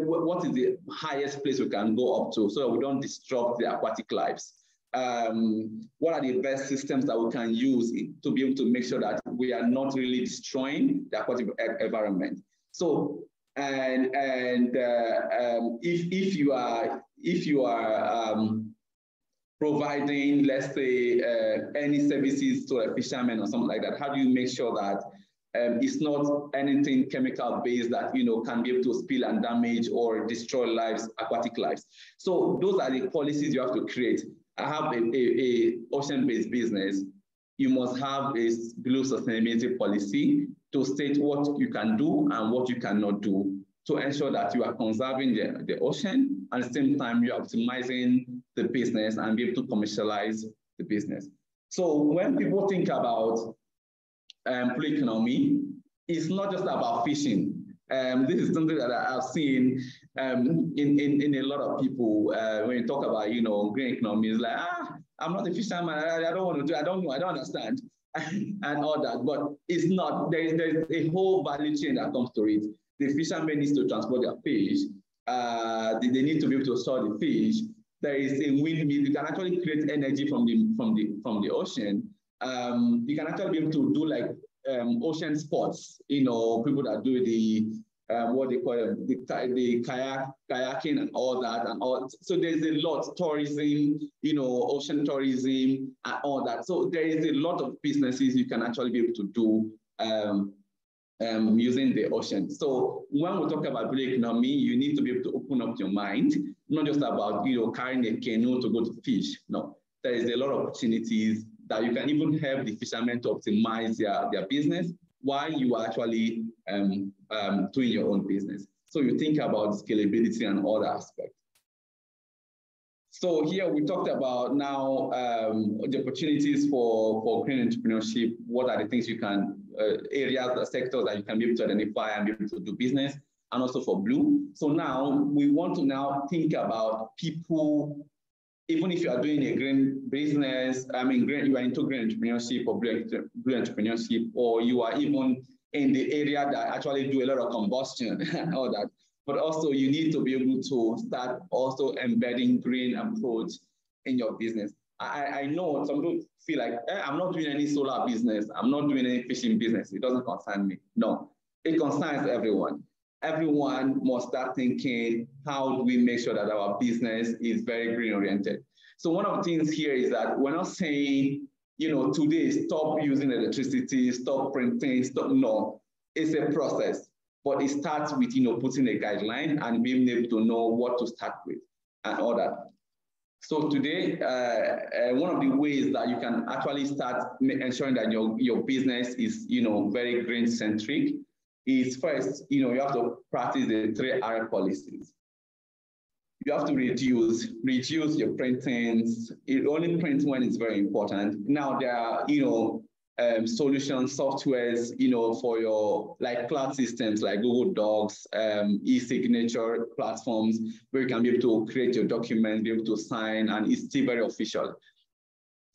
what is the highest place we can go up to so that we don't disrupt the aquatic lives? What are the best systems that we can use to be able to make sure that we are not really destroying the aquatic environment? So, if you are providing, let's say, any services to a fisherman or something like that, how do you make sure that it's not anything chemical based that can be able to spill and damage or destroy lives, aquatic lives? So those are the policies you have to create. I have a ocean-based business. You must have a blue sustainability policy to state what you can do and what you cannot do to ensure that you are conserving the ocean, and at the same time you're optimizing the business and be able to commercialize the business. So when people think about blue economy, it's not just about fishing. This is something that I've seen in a lot of people when you talk about green economy. It's like, I'm not a fisherman. I don't want to do. I don't know. I don't understand, and all that. But it's not. There's a whole value chain that comes to it. The fishermen need to transport their fish. They need to be able to store the fish. There is a windmill. You can actually create energy from the ocean. You can actually be able to do like ocean sports. People that do the what they call it, the kayaking and all that and all. So there's a lot tourism, ocean tourism and all that. So there is a lot of businesses you can actually be able to do using the ocean. So when we talk about blue economy, you need to be able to open up your mind, not just about carrying a canoe to go to fish. No, there is a lot of opportunities that you can even help the fishermen to optimize their business while you are actually doing your own business. So you think about scalability and other aspects. So here we talked about now the opportunities for green entrepreneurship. What are the things you can, areas, sectors that you can be able to identify and be able to do business. and also for blue. So now we want to now think about people, even if you are doing a green business, you are into green entrepreneurship or blue entrepreneurship, or you are even in the area that actually do a lot of combustion and all that. But also you need to be able to start also embedding green approach in your business. I know some people feel like, I'm not doing any solar business. I'm not doing any fishing business. It doesn't concern me. No, it concerns everyone. Everyone must start thinking, how do we make sure that our business is very green oriented? So one of the things here is that we're not saying, today stop using electricity, stop printing, stop. No, it's a process, but it starts with, putting a guideline and being able to know what to start with and all that. So today, one of the ways that you can actually start ensuring that your business is, very green centric is first, you have to practice the 3R policies. You have to reduce your printings. It only prints when it's very important. Now there are, solutions, softwares, for your cloud systems like Google Docs, e-signature platforms where you can be able to create your document, be able to sign, and it's still very official.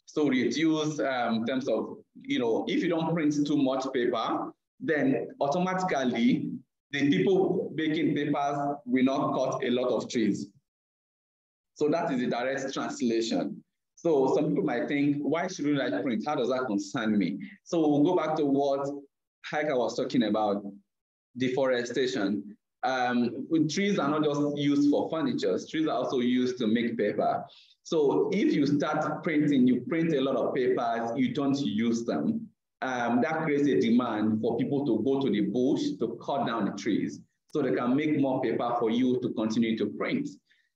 So reduce in terms of, if you don't print too much paper, then automatically the people making papers will not cut a lot of trees. So that is a direct translation. So some people might think, why shouldn't I print? How does that concern me? So we'll go back to what Heike was talking about, deforestation. Trees are not just used for furniture. Trees are also used to make paper. So if you start printing, you print a lot of papers, you don't use them. That creates a demand for people to go to the bush to cut down the trees so they can make more paper for you to continue to print.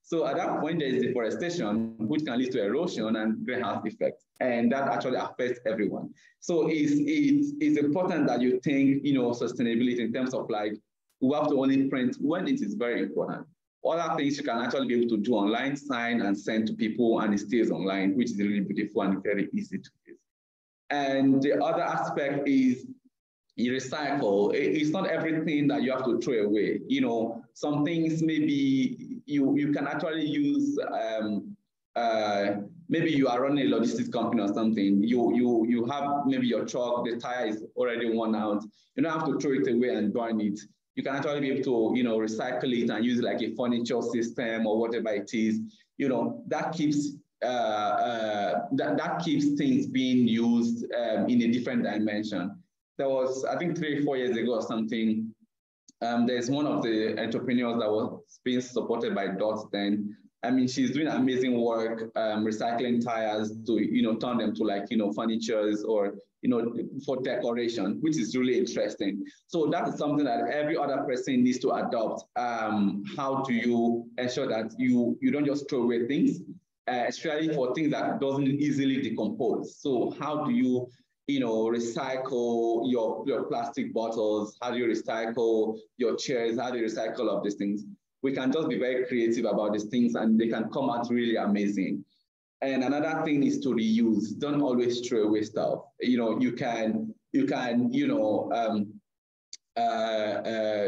So at that point, there is deforestation, which can lead to erosion and greenhouse effect, and that actually affects everyone. So it's important that you think, sustainability in terms of we have to only print when it is very important. Other things you can actually be able to do online, sign and send to people, and it stays online, which is really beautiful and very easy to use. And the other aspect is you recycle. It's not everything that you have to throw away. Some things maybe you can actually use. Maybe you are running a logistics company or something. You have maybe your truck, the tire is already worn out. You don't have to throw it away and burn it. You can actually be able to recycle it and use it like a furniture system or whatever it is. That keeps that keeps things being used in a different dimension. There was, I think 3 or 4 years ago or something, there's one of the entrepreneurs that was being supported by DOT then. She's doing amazing work, recycling tires to, turn them to furnitures or, for decoration, which is really interesting. So that is something that every other person needs to adopt. How do you ensure that you don't just throw away things, especially for things that doesn't easily decompose? So how do you, recycle your plastic bottles? How do you recycle your chairs? How do you recycle all of these things? We can just be very creative about these things and they can come out really amazing. And another thing is to reuse. Don't always throw away stuff. You can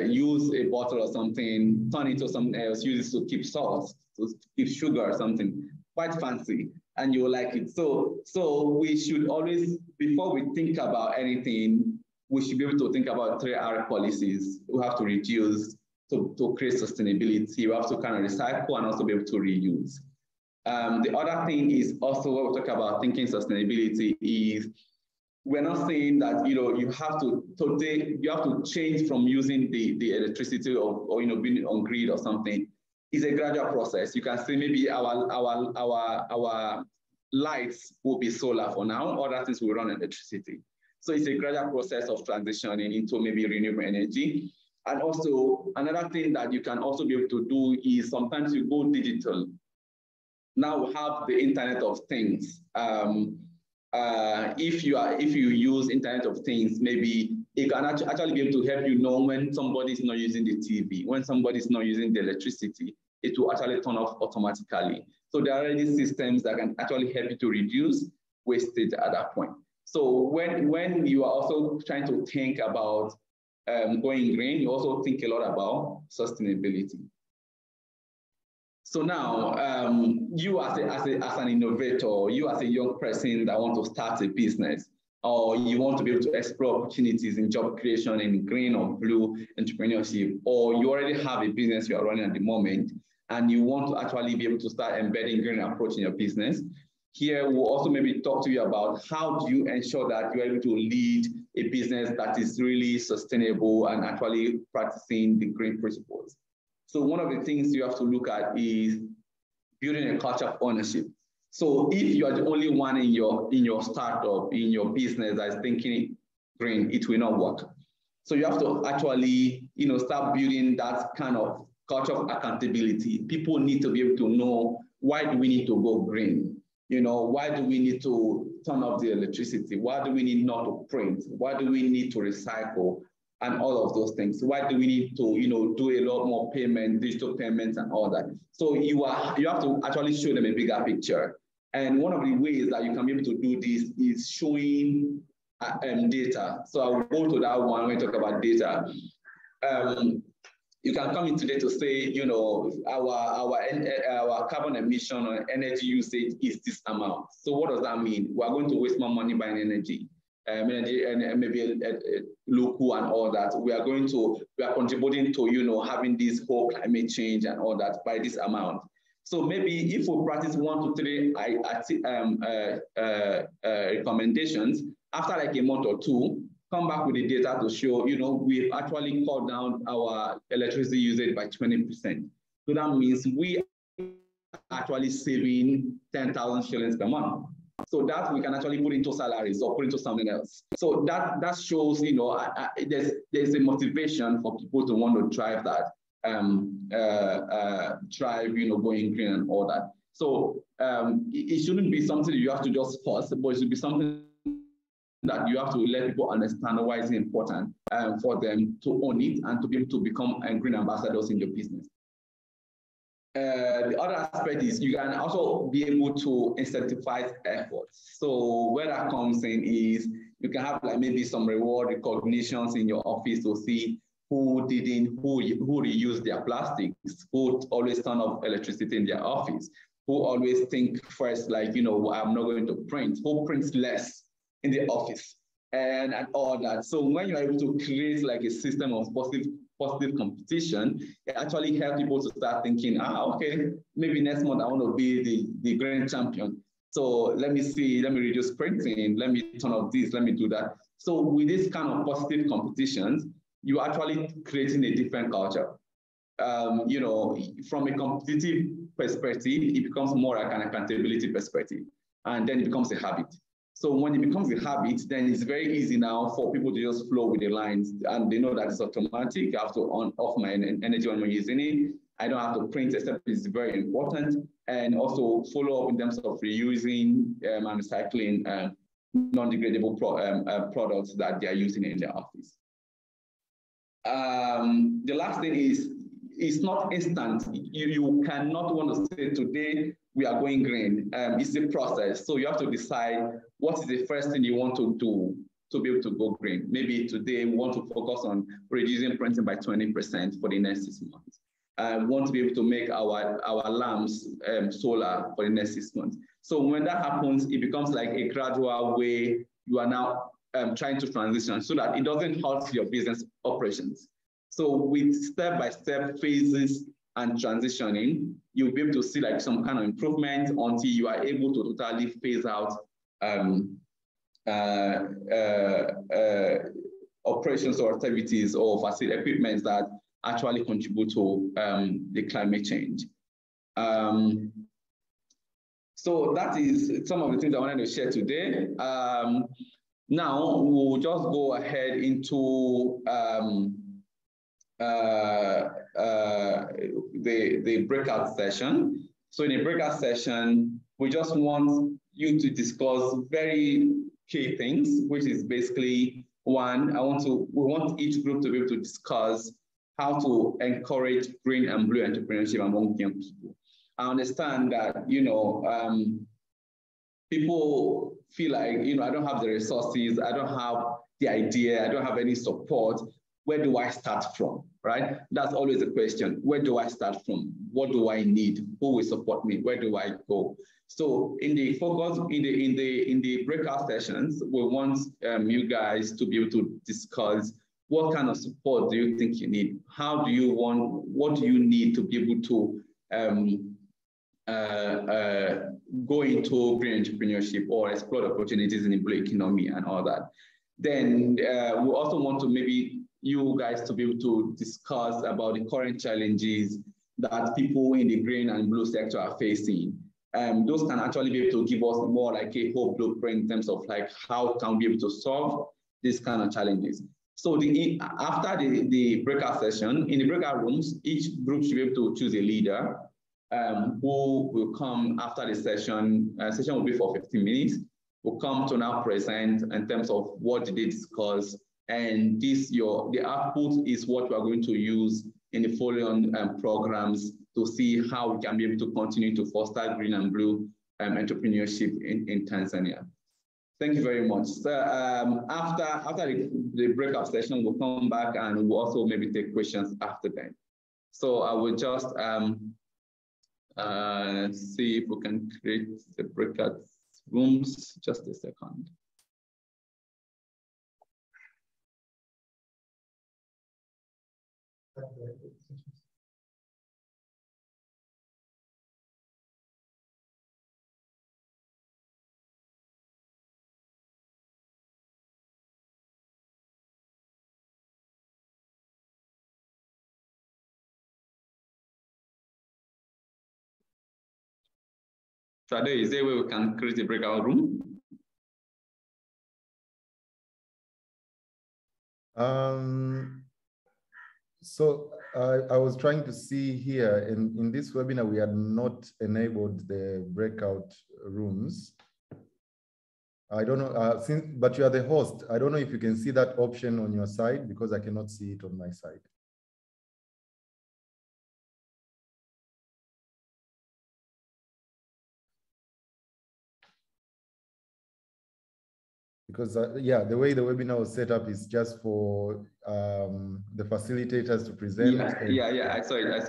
use a bottle or something, turn it to something else, use it to keep salt, to keep sugar or something, quite fancy, and you will like it. So we should always, before we think about anything, we should be able to think about 3R policies. We have to reduce to create sustainability. We have to kind of recycle and also be able to reuse. The other thing is also when we talk about thinking sustainability is we're not saying that you have to change from using the electricity or being on grid or something. It's a gradual process. You can say maybe our lights will be solar for now, other things will run electricity. So it's a gradual process of transitioning into maybe renewable energy. And also another thing that you can also be able to do is sometimes you go digital. Now we have the Internet of Things. If you use Internet of Things, maybe it can actually be able to help you know when somebody is not using the TV, when somebody is not using the electricity, it will actually turn off automatically. So there are already systems that can actually help you to reduce wastage at that point. So when you are also trying to think about going green, you also think a lot about sustainability. So now, you as an innovator, you as a young person that want to start a business, or you want to be able to explore opportunities in job creation in green or blue entrepreneurship, or you already have a business you are running at the moment, and you want to actually be able to start embedding green approach in your business. Here, we'll also maybe talk to you about how do you ensure that you're able to lead a business that is really sustainable and actually practicing the green principles. So one of the things you have to look at is building a culture of ownership. So if you are the only one in your startup, in your business that is thinking green, it will not work. So you have to actually, start building that kind of culture of accountability. People need to be able to know, why do we need to go green? Why do we need to turn off the electricity? Why do we need not to print? Why do we need to recycle? And all of those things. Why do we need to, do a lot more payment, digital payments and all that? So you have to actually show them a bigger picture. And one of the ways that you can be able to do this is showing data. So I will go to that one when we talk about data. You can come in today to say, our carbon emission or energy usage is this amount. So what does that mean? We are going to waste more money buying energy. And maybe local and all that. We are contributing to, having this whole climate change and all that by this amount. So maybe if we practice 1 to 3 recommendations, after like a month or two, come back with the data to show, we've actually cut down our electricity usage by 20%. So that means we are actually saving 10,000 shillings per month. So that we can actually put into salaries or put into something else. So that shows, there's a motivation for people to want to drive that, going green and all that. So it shouldn't be something that you have to just force, but it should be something that you have to let people understand why it's important for them to own it and to be able to become green ambassadors in your business. The other aspect is you can also be able to incentivize efforts. So where that comes in is you can have like maybe some reward recognitions in your office to see who reused their plastics, who always turn off electricity in their office, who always think first, like, I'm not going to print, who prints less in the office and all that. So when you're able to create like a system of positive competition, it actually helps people to start thinking, okay, maybe next month I want to be the grand champion. So let me reduce printing, let me turn off this, let me do that. So with this kind of positive competitions, you're actually creating a different culture. From a competitive perspective, it becomes more like an accountability perspective, and then it becomes a habit. So when it becomes a habit, then it's very easy now for people to just flow with the lines, and they know that it's automatic. I have to on off my energy when I'm using it. I don't have to print, except it's very important. And also follow up in terms of reusing and recycling non-degradable products that they are using in their office. The last thing is, it's not instant. You cannot want to say today we are going green. It's a process. So you have to decide what is the first thing you want to do to be able to go green. Maybe today we want to focus on reducing printing by 20% for the next 6 months. We want to be able to make our lamps solar for the next 6 months. So when that happens, it becomes like a gradual way you are now trying to transition so that it doesn't halt your business operations. So with step-by-step phases and transitioning, you'll be able to see like some kind of improvement until you are able to totally phase out operations or activities or facility equipment that actually contribute to the climate change. So that is some of the things I wanted to share today. Now we'll just go ahead into the breakout session. So in a breakout session, we just want you to discuss very key things, which is basically one, we want each group to be able to discuss how to encourage green and blue entrepreneurship among young people. I understand that, people feel like, I don't have the resources, I don't have the idea, I don't have any support, where do I start from, right? That's always the question. Where do I start from? What do I need? Who will support me? Where do I go? So in the focus, in the breakout sessions, we want you guys to be able to discuss what kind of support do you think you need? How do you want, what do you need to be able to go into green entrepreneurship or explore opportunities in the blue economy and all that? Then we also want to maybe you guys to be able to discuss about the current challenges that people in the green and blue sector are facing. Those can actually be able to give us more like a whole blueprint in terms of like how can we be able to solve these kind of challenges. So after the breakout session, in the breakout rooms, each group should be able to choose a leader who will come after the session. Session will be for 15 minutes. Will come to now present in terms of what did they discuss, and the output is what we are going to use in the following programs to see how we can be able to continue to foster green and blue entrepreneurship in Tanzania. Thank you very much. So, after the breakout session, we'll come back and we'll also maybe take questions after that. So I will just see if we can create the breakout rooms. Just a second. Today, is there a way we can create a breakout room? So I was trying to see here in this webinar, we had not enabled the breakout rooms. I don't know, but you are the host. I don't know if you can see that option on your side because I cannot see it on my side. Because yeah, the way the webinar was set up is just for the facilitators to present. Yeah, I saw it.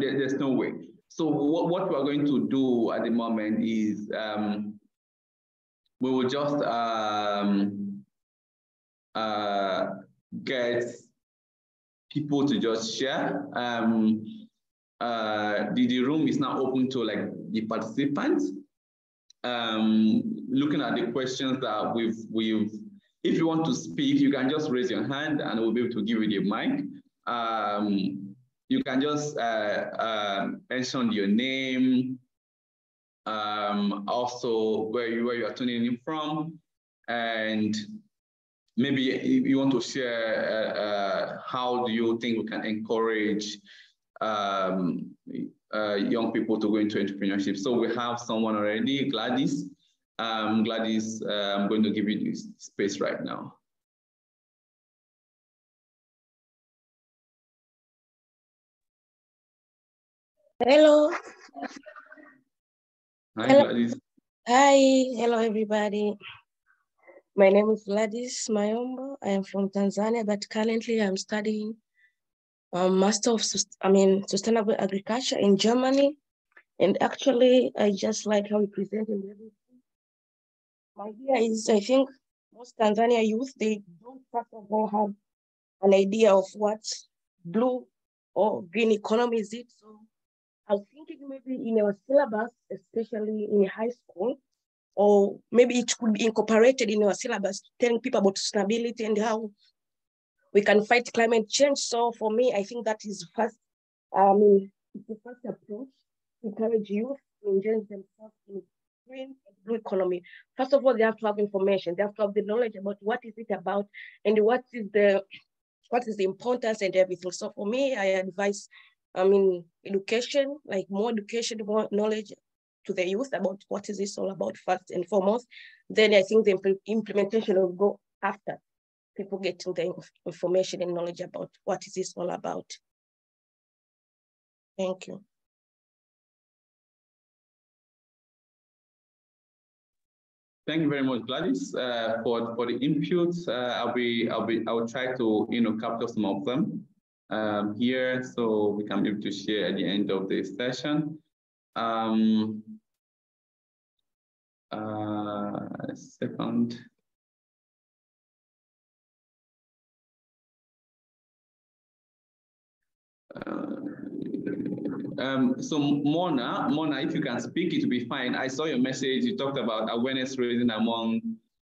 There's no way. So what we're going to do at the moment is we will just get people to just share. The room is now open to like the participants. Looking at the questions that we've, if you want to speak, you can just raise your hand and we'll be able to give you the mic. You can just mention your name, also where you are tuning in from, and maybe if you want to share how do you think we can encourage young people to go into entrepreneurship. So we have someone already, Gladys. Gladys, I'm going to give you this space right now. Hello. Hi, Hello. Gladys. Hi, hello everybody. My name is Gladys Mayombo. I am from Tanzania, but currently I'm studying Master of Sustainable Agriculture in Germany. And actually, I just like how you presented everything. My idea is, I think most Tanzania youth, they don't first of all have an idea of what blue or green economy is it. So I was thinking maybe in our syllabus, especially in high school, or maybe it could be incorporated in our syllabus, telling people about sustainability and how we can fight climate change. So for me, I think that is first, it's the first approach to encourage youth to engage themselves in green and blue economy. First of all, they have to have information. They have to have the knowledge about what is it about and what is the importance and everything. So for me, I advise, education, like more education, more knowledge to the youth about what is this all about first and foremost. Then I think the implementation will go after people getting the information and knowledge about what is this all about. Thank you. Thank you very much, Gladys, for the inputs. I'll try to capture some of them here, so we can be able to share at the end of this session. A second. So Mona, if you can speak, it will be fine. I saw your message. You talked about awareness raising among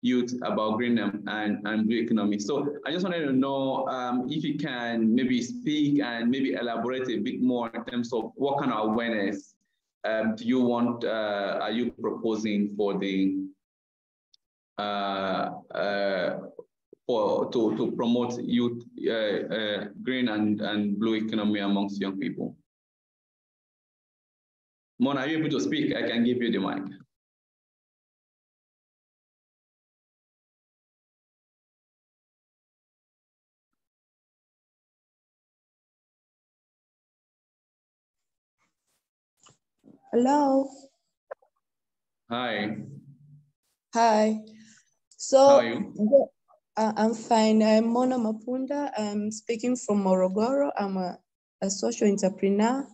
youth about green and blue economy. So I just wanted to know if you can maybe speak and maybe elaborate a bit more in terms of what kind of awareness do you want, are you proposing for the to promote youth green and blue economy amongst young people? Mona, are you able to speak? I can give you the mic. Hello. Hi. Hi. So how are you? I'm fine. I'm Mona Mapunda. I'm speaking from Morogoro. I'm a social entrepreneur.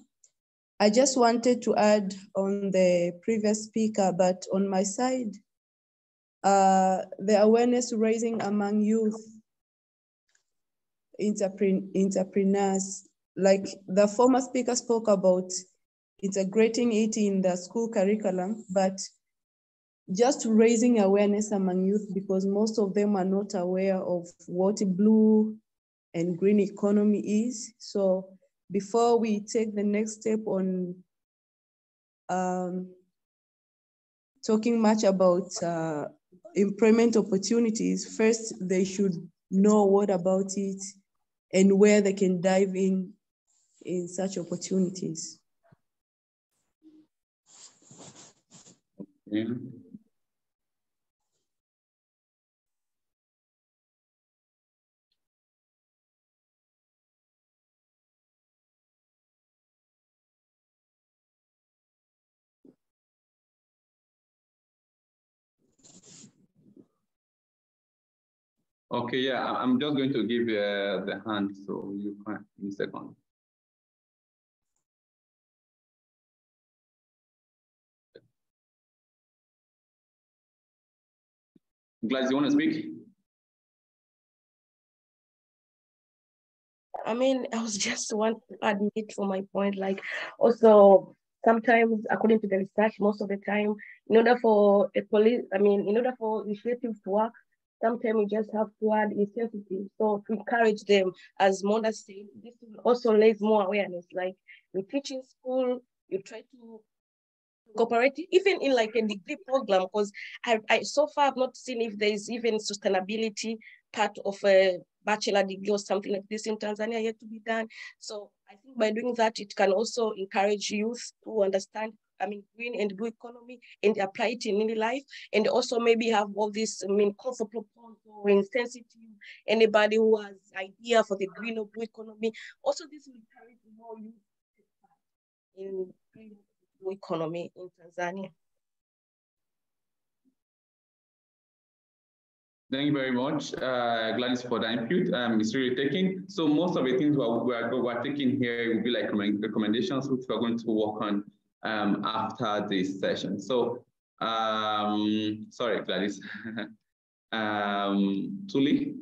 I just wanted to add on the previous speaker, but on my side, the awareness raising among youth entrepreneurs, like the former speaker spoke about integrating it in the school curriculum, but just raising awareness among youth, because most of them are not aware of what blue and green economy is. So before we take the next step on talking much about employment opportunities, first they should know what about it and where they can dive in such opportunities. Yeah. Okay, yeah, I'm just going to give you the hand, so you can in a second. Gladys, you want to speak? I mean, I was just want to admit for my point, like also sometimes according to the research, most of the time, in order for a police, in order for initiatives to work, sometimes we just have to add incentives. So to encourage them, as Mona said, this will also raise more awareness. Like you teach in school, you try to cooperate, even in like a degree program, because I so far have not seen if there is even sustainability part of a bachelor degree or something like this in Tanzania yet to be done. So I think by doing that, it can also encourage youth to understand, green and blue economy and apply it in daily life. And also maybe have all this, concept proposal and sensitive, anybody who has idea for the green or blue economy. Also, this will encourage more youth in green blue economy in Tanzania. Thank you very much, Gladys, for the input. It's really taking. So most of the things we're taking here will be like recommendations, which we're going to work on after this session. So, sorry, Gladys. Tuli.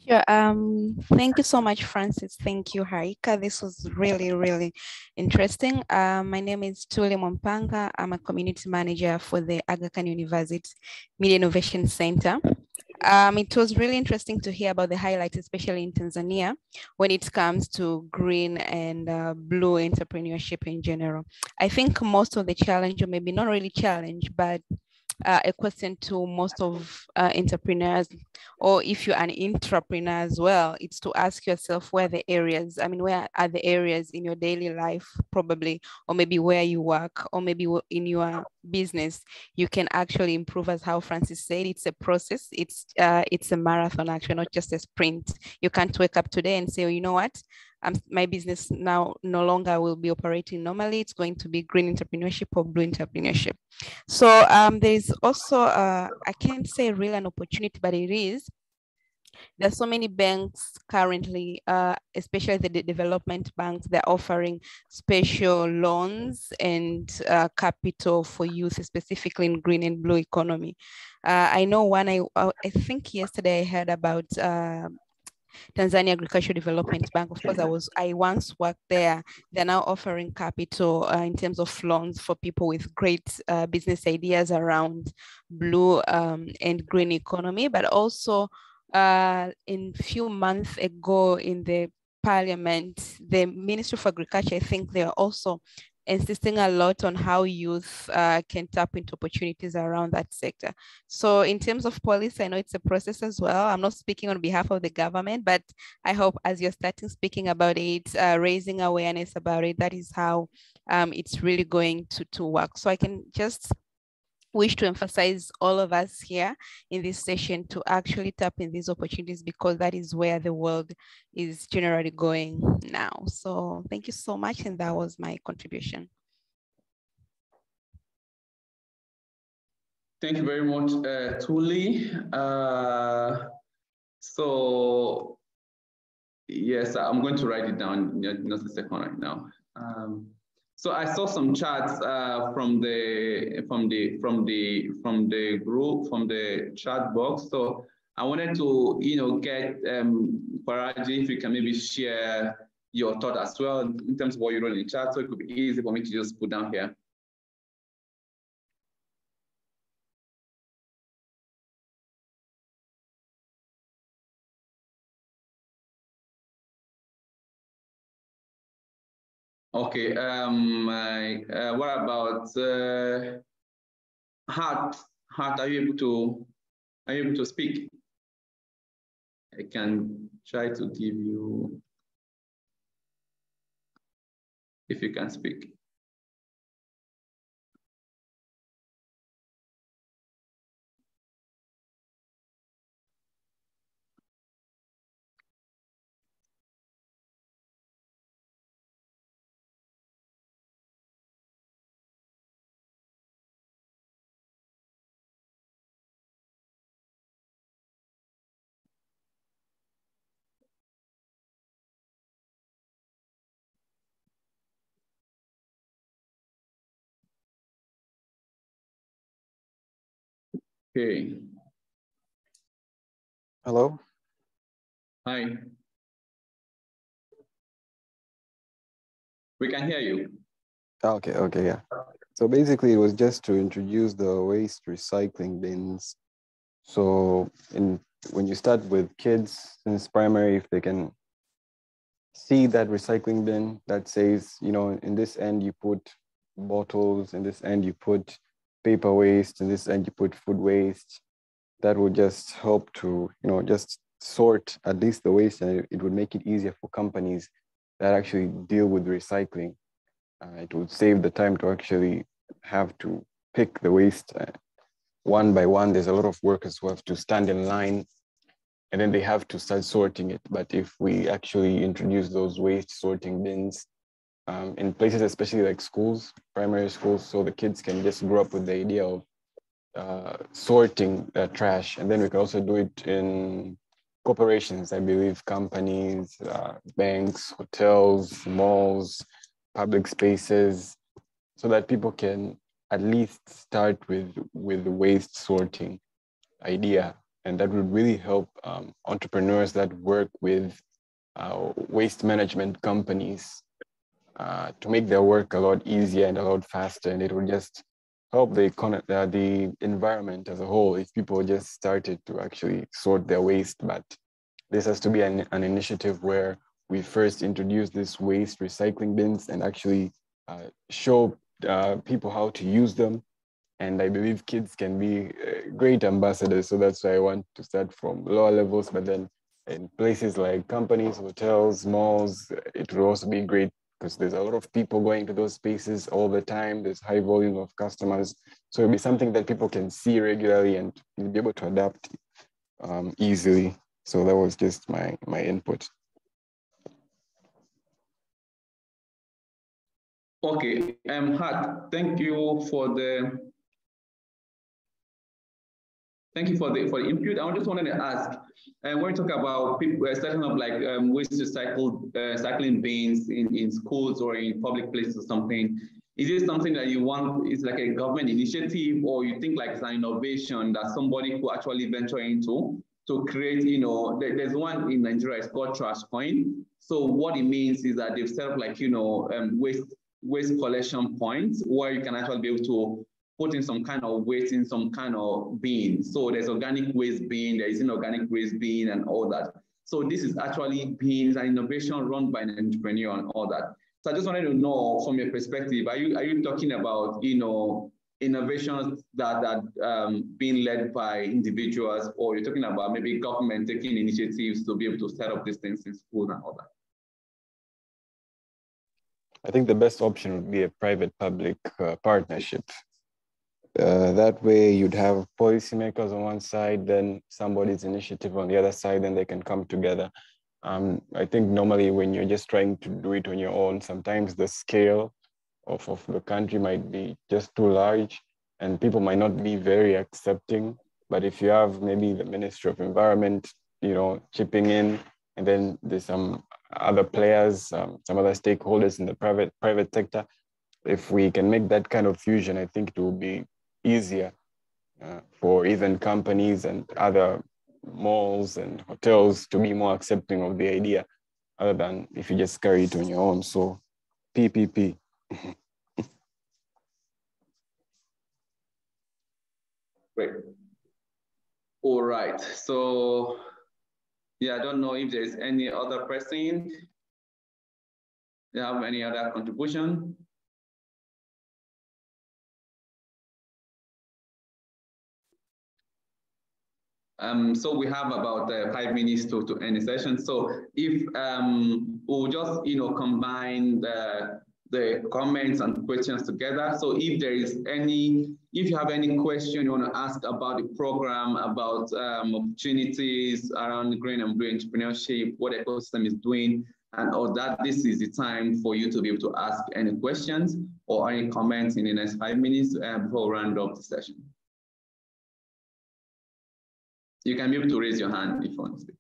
Sure. Thank you so much, Francis. Thank you, Harika. This was really, really interesting. My name is Tuli Mompanga. I'm a community manager for the Aga Khan University Media Innovation Center. It was really interesting to hear about the highlights, especially in Tanzania, when it comes to green and blue entrepreneurship in general. I think most of the challenge, or maybe not really challenge, but a question to most of entrepreneurs Or if you're an entrepreneur as well, it's to ask yourself where the areas, where are the areas in your daily life probably, or maybe where you work, or maybe in your business, you can actually improve. As how Francis said, it's a process. It's a marathon, actually, not just a sprint. You can't wake up today and say, oh, you know what? My business now no longer will be operating normally. It's going to be green entrepreneurship or blue entrepreneurship. So there's also, I can't say really an opportunity, but it is. There's so many banks currently, especially the development banks, they're offering special loans and capital for youth, specifically in green and blue economy. I know one, I think yesterday I heard about Tanzania Agricultural Development Bank. Of course, I once worked there. They're now offering capital in terms of loans for people with great business ideas around blue and green economy. But also, in a few months ago in the Parliament, the Ministry of Agriculture, I think they're also insisting a lot on how youth can tap into opportunities around that sector. So in terms of policy, I know it's a process as well. I'm not speaking on behalf of the government, but I hope as you're starting speaking about it, raising awareness about it, that is how it's really going to work. So I can just wish to emphasize all of us here in this session to actually tap in these opportunities, because that is where the world is generally going now. So thank you so much. And that was my contribution. Thank you very much, Tuli. So yes, I'm going to write it down, not a second right now. So I saw some charts from the group, from the chat box. So I wanted to get Omoraje, if you can maybe share your thought as well in terms of what you wrote in the chat, so it could be easy for me to just put down here. Okay. What about Hart? Hart, are you able to speak? I can try to give you, if you can speak. Okay. Hello. Hi. We can hear you. Okay, yeah. So basically it was just to introduce the waste recycling bins. So when you start with kids, since primary, if they can see that recycling bin that says, in this end you put bottles, in this end you put paper waste, in this end you put food waste, that would just help to, just sort at least the waste, and it would make it easier for companies that actually deal with recycling. It would save the time to actually have to pick the waste one by one. There's a lot of workers who have to stand in line, and then they have to start sorting it. But if we actually introduce those waste sorting bins in places, especially like schools, primary schools, so the kids can just grow up with the idea of sorting trash. And then we can also do it in corporations, I believe, companies, banks, hotels, malls, public spaces, so that people can at least start with the waste sorting idea. And that would really help entrepreneurs that work with waste management companies to make their work a lot easier and a lot faster. And it would just help the environment as a whole if people just started to actually sort their waste. But this has to be an initiative where we first introduce this waste recycling bins and actually show people how to use them. And I believe kids can be great ambassadors. So that's why I want to start from lower levels, but then in places like companies, hotels, malls, it will also be great because there's a lot of people going to those spaces all the time. There's high volume of customers. So it'll be something that people can see regularly and you'll be able to adapt easily. So that was just my input. Okay, Hart, thank you for the input. I just wanted to ask, when we talk about people starting up like waste recycling bins in schools or in public places or something, is this something that you want, is like a government initiative, or you think like it's an innovation that somebody could actually venture into to create, you know, there's one in Nigeria, it's called Trash Coin. So what it means is that they've set up like, you know, waste collection points where you can actually be able to put in some kind of waste in some kind of bin. So there's organic waste bin, there is inorganic waste bin and all that. So this is actually bins and innovation run by an entrepreneur and all that. So I just wanted to know from your perspective, are you talking about, you know, innovations that being led by individuals, or you're talking about maybe government taking initiatives to be able to set up these things in schools and all that? I think the best option would be a private-public partnership. That way you'd have policymakers on one side, then somebody's initiative on the other side, and they can come together. I think normally when you're just trying to do it on your own, sometimes the scale of the country might be just too large and people might not be very accepting. But if you have maybe the Ministry of Environment, you know, chipping in, and then there's some other players, some other stakeholders in the private sector, if we can make that kind of fusion, I think it will be easier for even companies and other malls and hotels to be more accepting of the idea, other than if you just carry it on your own. So PPP. Great. All right. So yeah, I don't know if there's any other person. Do you have any other contribution? So we have about 5 minutes to end the session. So if we'll just, you know, combine the comments and questions together. So if there is if you have any question you want to ask about the program, about opportunities around green and blue entrepreneurship, what the ecosystem is doing, and all that, this is the time for you to be able to ask any questions or any comments in the next 5 minutes before we round up the session. You can be able to raise your hand if you want to speak.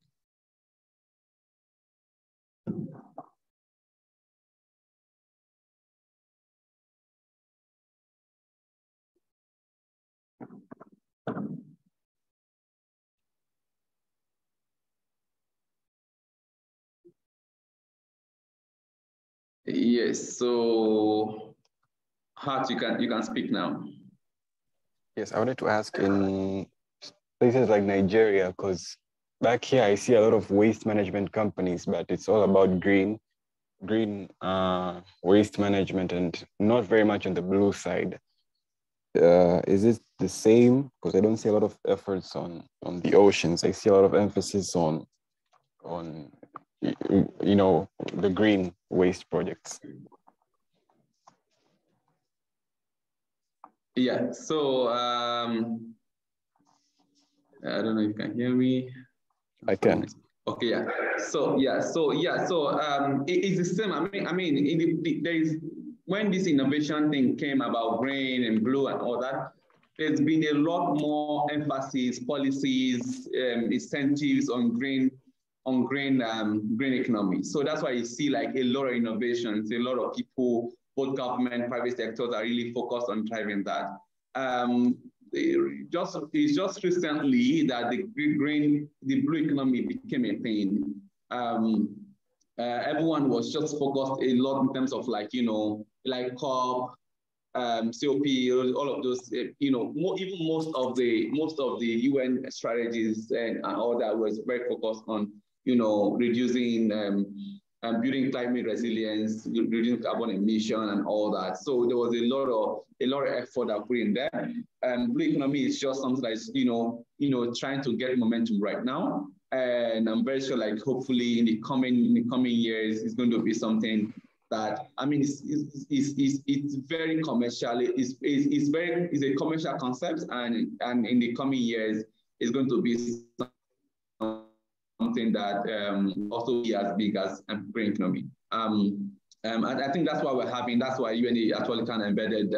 Yes, so Hart, you can speak now. Yes, I wanted to ask, in places like Nigeria, because back here I see a lot of waste management companies, but it's all about green waste management and not very much on the blue side. Is it the same? Because I don't see a lot of efforts on the oceans. I see a lot of emphasis on you know, the green waste projects. Yeah, so I don't know if you can hear me. I can. Okay, yeah. So it's the same. I mean, there is, when this innovation thing came about green and blue and all that, there's been a lot more emphasis, policies, incentives on green economy. So that's why you see like a lot of innovations, a lot of people, both government, private sectors are really focused on driving that. It's just recently that the blue economy became a thing. Everyone was just focused a lot in terms of like, you know, like COP, COP, all of those, you know, even most of the UN strategies and all that was very focused on, you know, reducing building climate resilience, reducing carbon emission, and all that. So there was a lot of effort that put in there. Blue economy is just something that is trying to get momentum right now, and I'm very sure, like, hopefully in the coming years, it's going to be something that, I mean, it's very commercial. It's a commercial concept, and in the coming years, it's going to be something that also be as big as green economy. I think that's why that's why UNE actually kind of embedded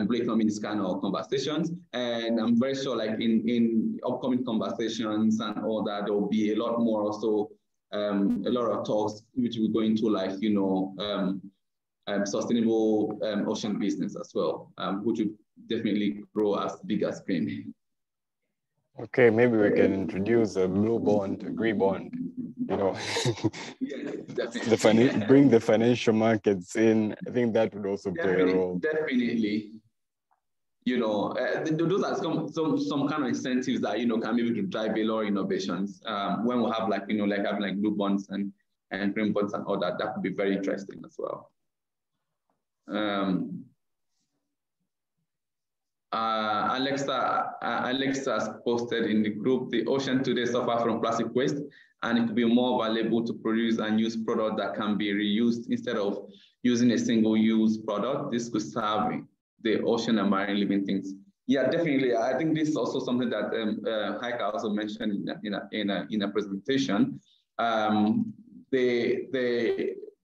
blue economy in this kind of conversations. And I'm very sure, like, in upcoming conversations and all that, there will be a lot more also, a lot of talks which will go into, like, sustainable ocean business as well, which will definitely grow as big as green. Okay, maybe we can introduce a blue bond, a green bond, Yeah, definitely. bring the financial markets in. I think that would also play a role. Definitely. Those are some kind of incentives that, can be able to drive a lot of innovations. When we have, like, like having, like, blue bonds and green bonds and all that, that could be very interesting as well. Alexa has posted in the group, the ocean today suffers from plastic waste, and it could be more valuable to produce and use products that can be reused instead of using a single-use product. This could serve the ocean and marine living things. Yeah, definitely. I think this is also something that Heike also mentioned in a presentation.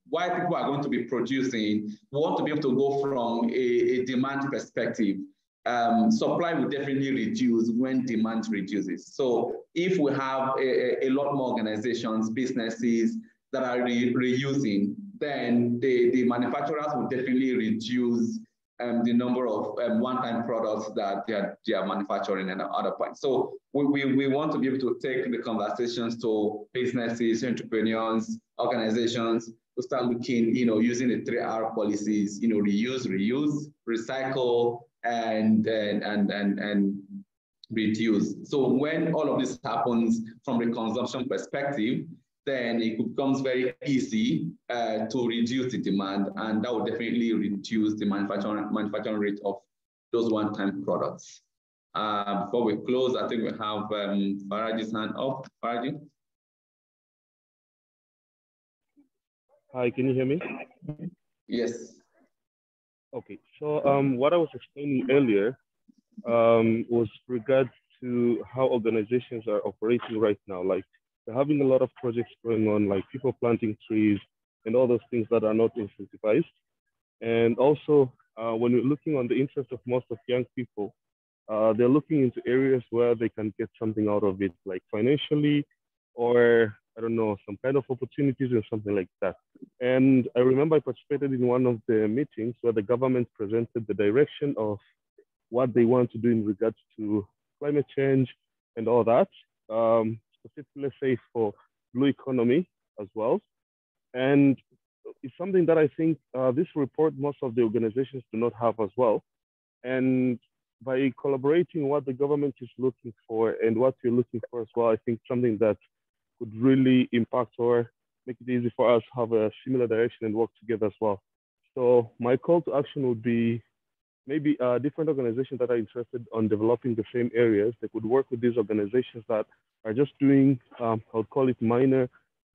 Why people are going to be producing, we want to be able to go from a demand perspective. Supply will definitely reduce when demand reduces. So if we have a lot more organizations, businesses that are reusing, then the manufacturers will definitely reduce the number of one-time products that they are manufacturing and other points. So we want to be able to take the conversations to businesses, entrepreneurs, organizations, to start looking, using the 3R policies, reuse, recycle, and reduce. So when all of this happens from the consumption perspective, then it becomes very easy to reduce the demand, and that will definitely reduce the manufacturing rate of those one-time products. Before we close, I think we have Faraji's hand up. Faraji? Hi, can you hear me? Yes. Okay, so what I was explaining earlier was regards to how organizations are operating right now. Like, they're having a lot of projects going on, like people planting trees and all those things that are not incentivized. And also, when you're looking on the interest of most of young people, they're looking into areas where they can get something out of it, like financially, or I don't know, some kind of opportunities or something like that. And I remember I participated in one of the meetings where the government presented the direction of what they want to do in regards to climate change and all that, specifically, let's say, for blue economy as well. And it's something that I think this report, most of the organizations do not have as well. And by collaborating what the government is looking for and what you're looking for as well, I think something that could really impact or make it easy for us to have a similar direction and work together as well. So my call to action would be maybe different organizations that are interested on developing the same areas. They could work with these organizations that are just doing, I would call it minor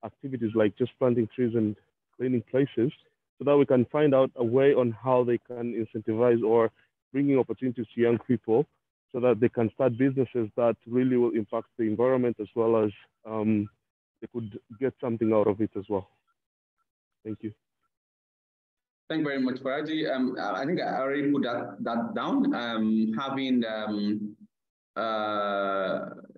activities, like just planting trees and cleaning places, so that we can find out a way on how they can incentivize or bringing opportunities to young people so that they can start businesses that really will impact the environment, as well as they could get something out of it as well. Thank you. Thank you very much, Faraji. I think I already put that down. Having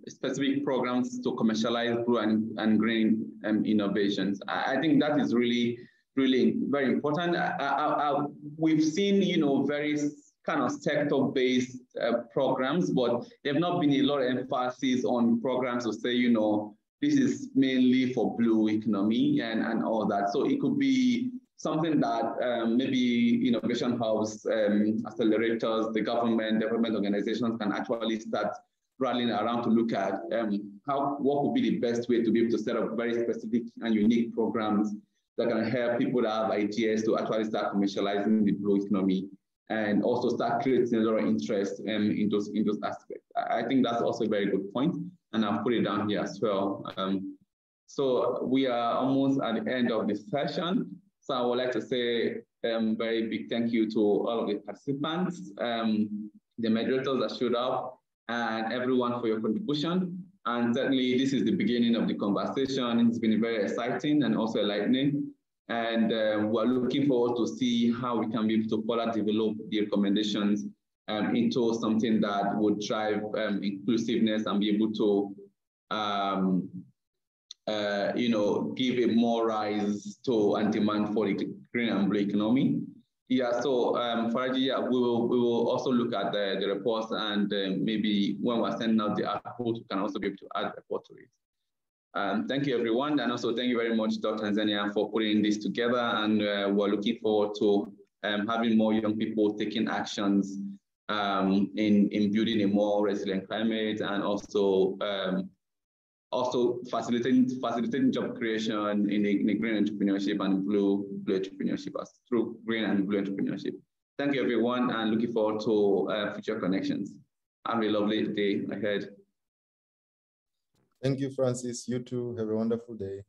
specific programs to commercialize blue and green innovations. I think that is really, really very important. We've seen, very kind of sector-based programs, but there have not been a lot of emphasis on programs to say, this is mainly for blue economy and all that. So it could be something that maybe innovation hubs, accelerators, the government, development organizations can actually start rallying around to look at what would be the best way to be able to set up very specific and unique programs that can help people that have ideas to actually start commercializing the blue economy and also start creating a lot of interest in those aspects. I think that's also a very good point, and I've put it down here as well. So we are almost at the end of this session. So I would like to say a very big thank you to all of the participants, the moderators that showed up, and everyone for your contribution. And certainly this is the beginning of the conversation. It's been very exciting and also enlightening. And we're looking forward to see how we can be able to further develop the recommendations into something that would drive inclusiveness and be able to give a more rise to and demand for the green and blue economy. Yeah, so Faraji, yeah, we will also look at the reports, and maybe when we're sending out the output, we can also be able to add a report to it. Thank you, everyone. And also thank you very much, DOT Tanzania, for putting this together. And we're looking forward to having more young people taking actions in building a more resilient climate, and also facilitating job creation in the green entrepreneurship and blue entrepreneurship through green and blue entrepreneurship. Thank you, everyone, and looking forward to future connections. Have a lovely day ahead. Thank you, Francis. You too. Have a wonderful day.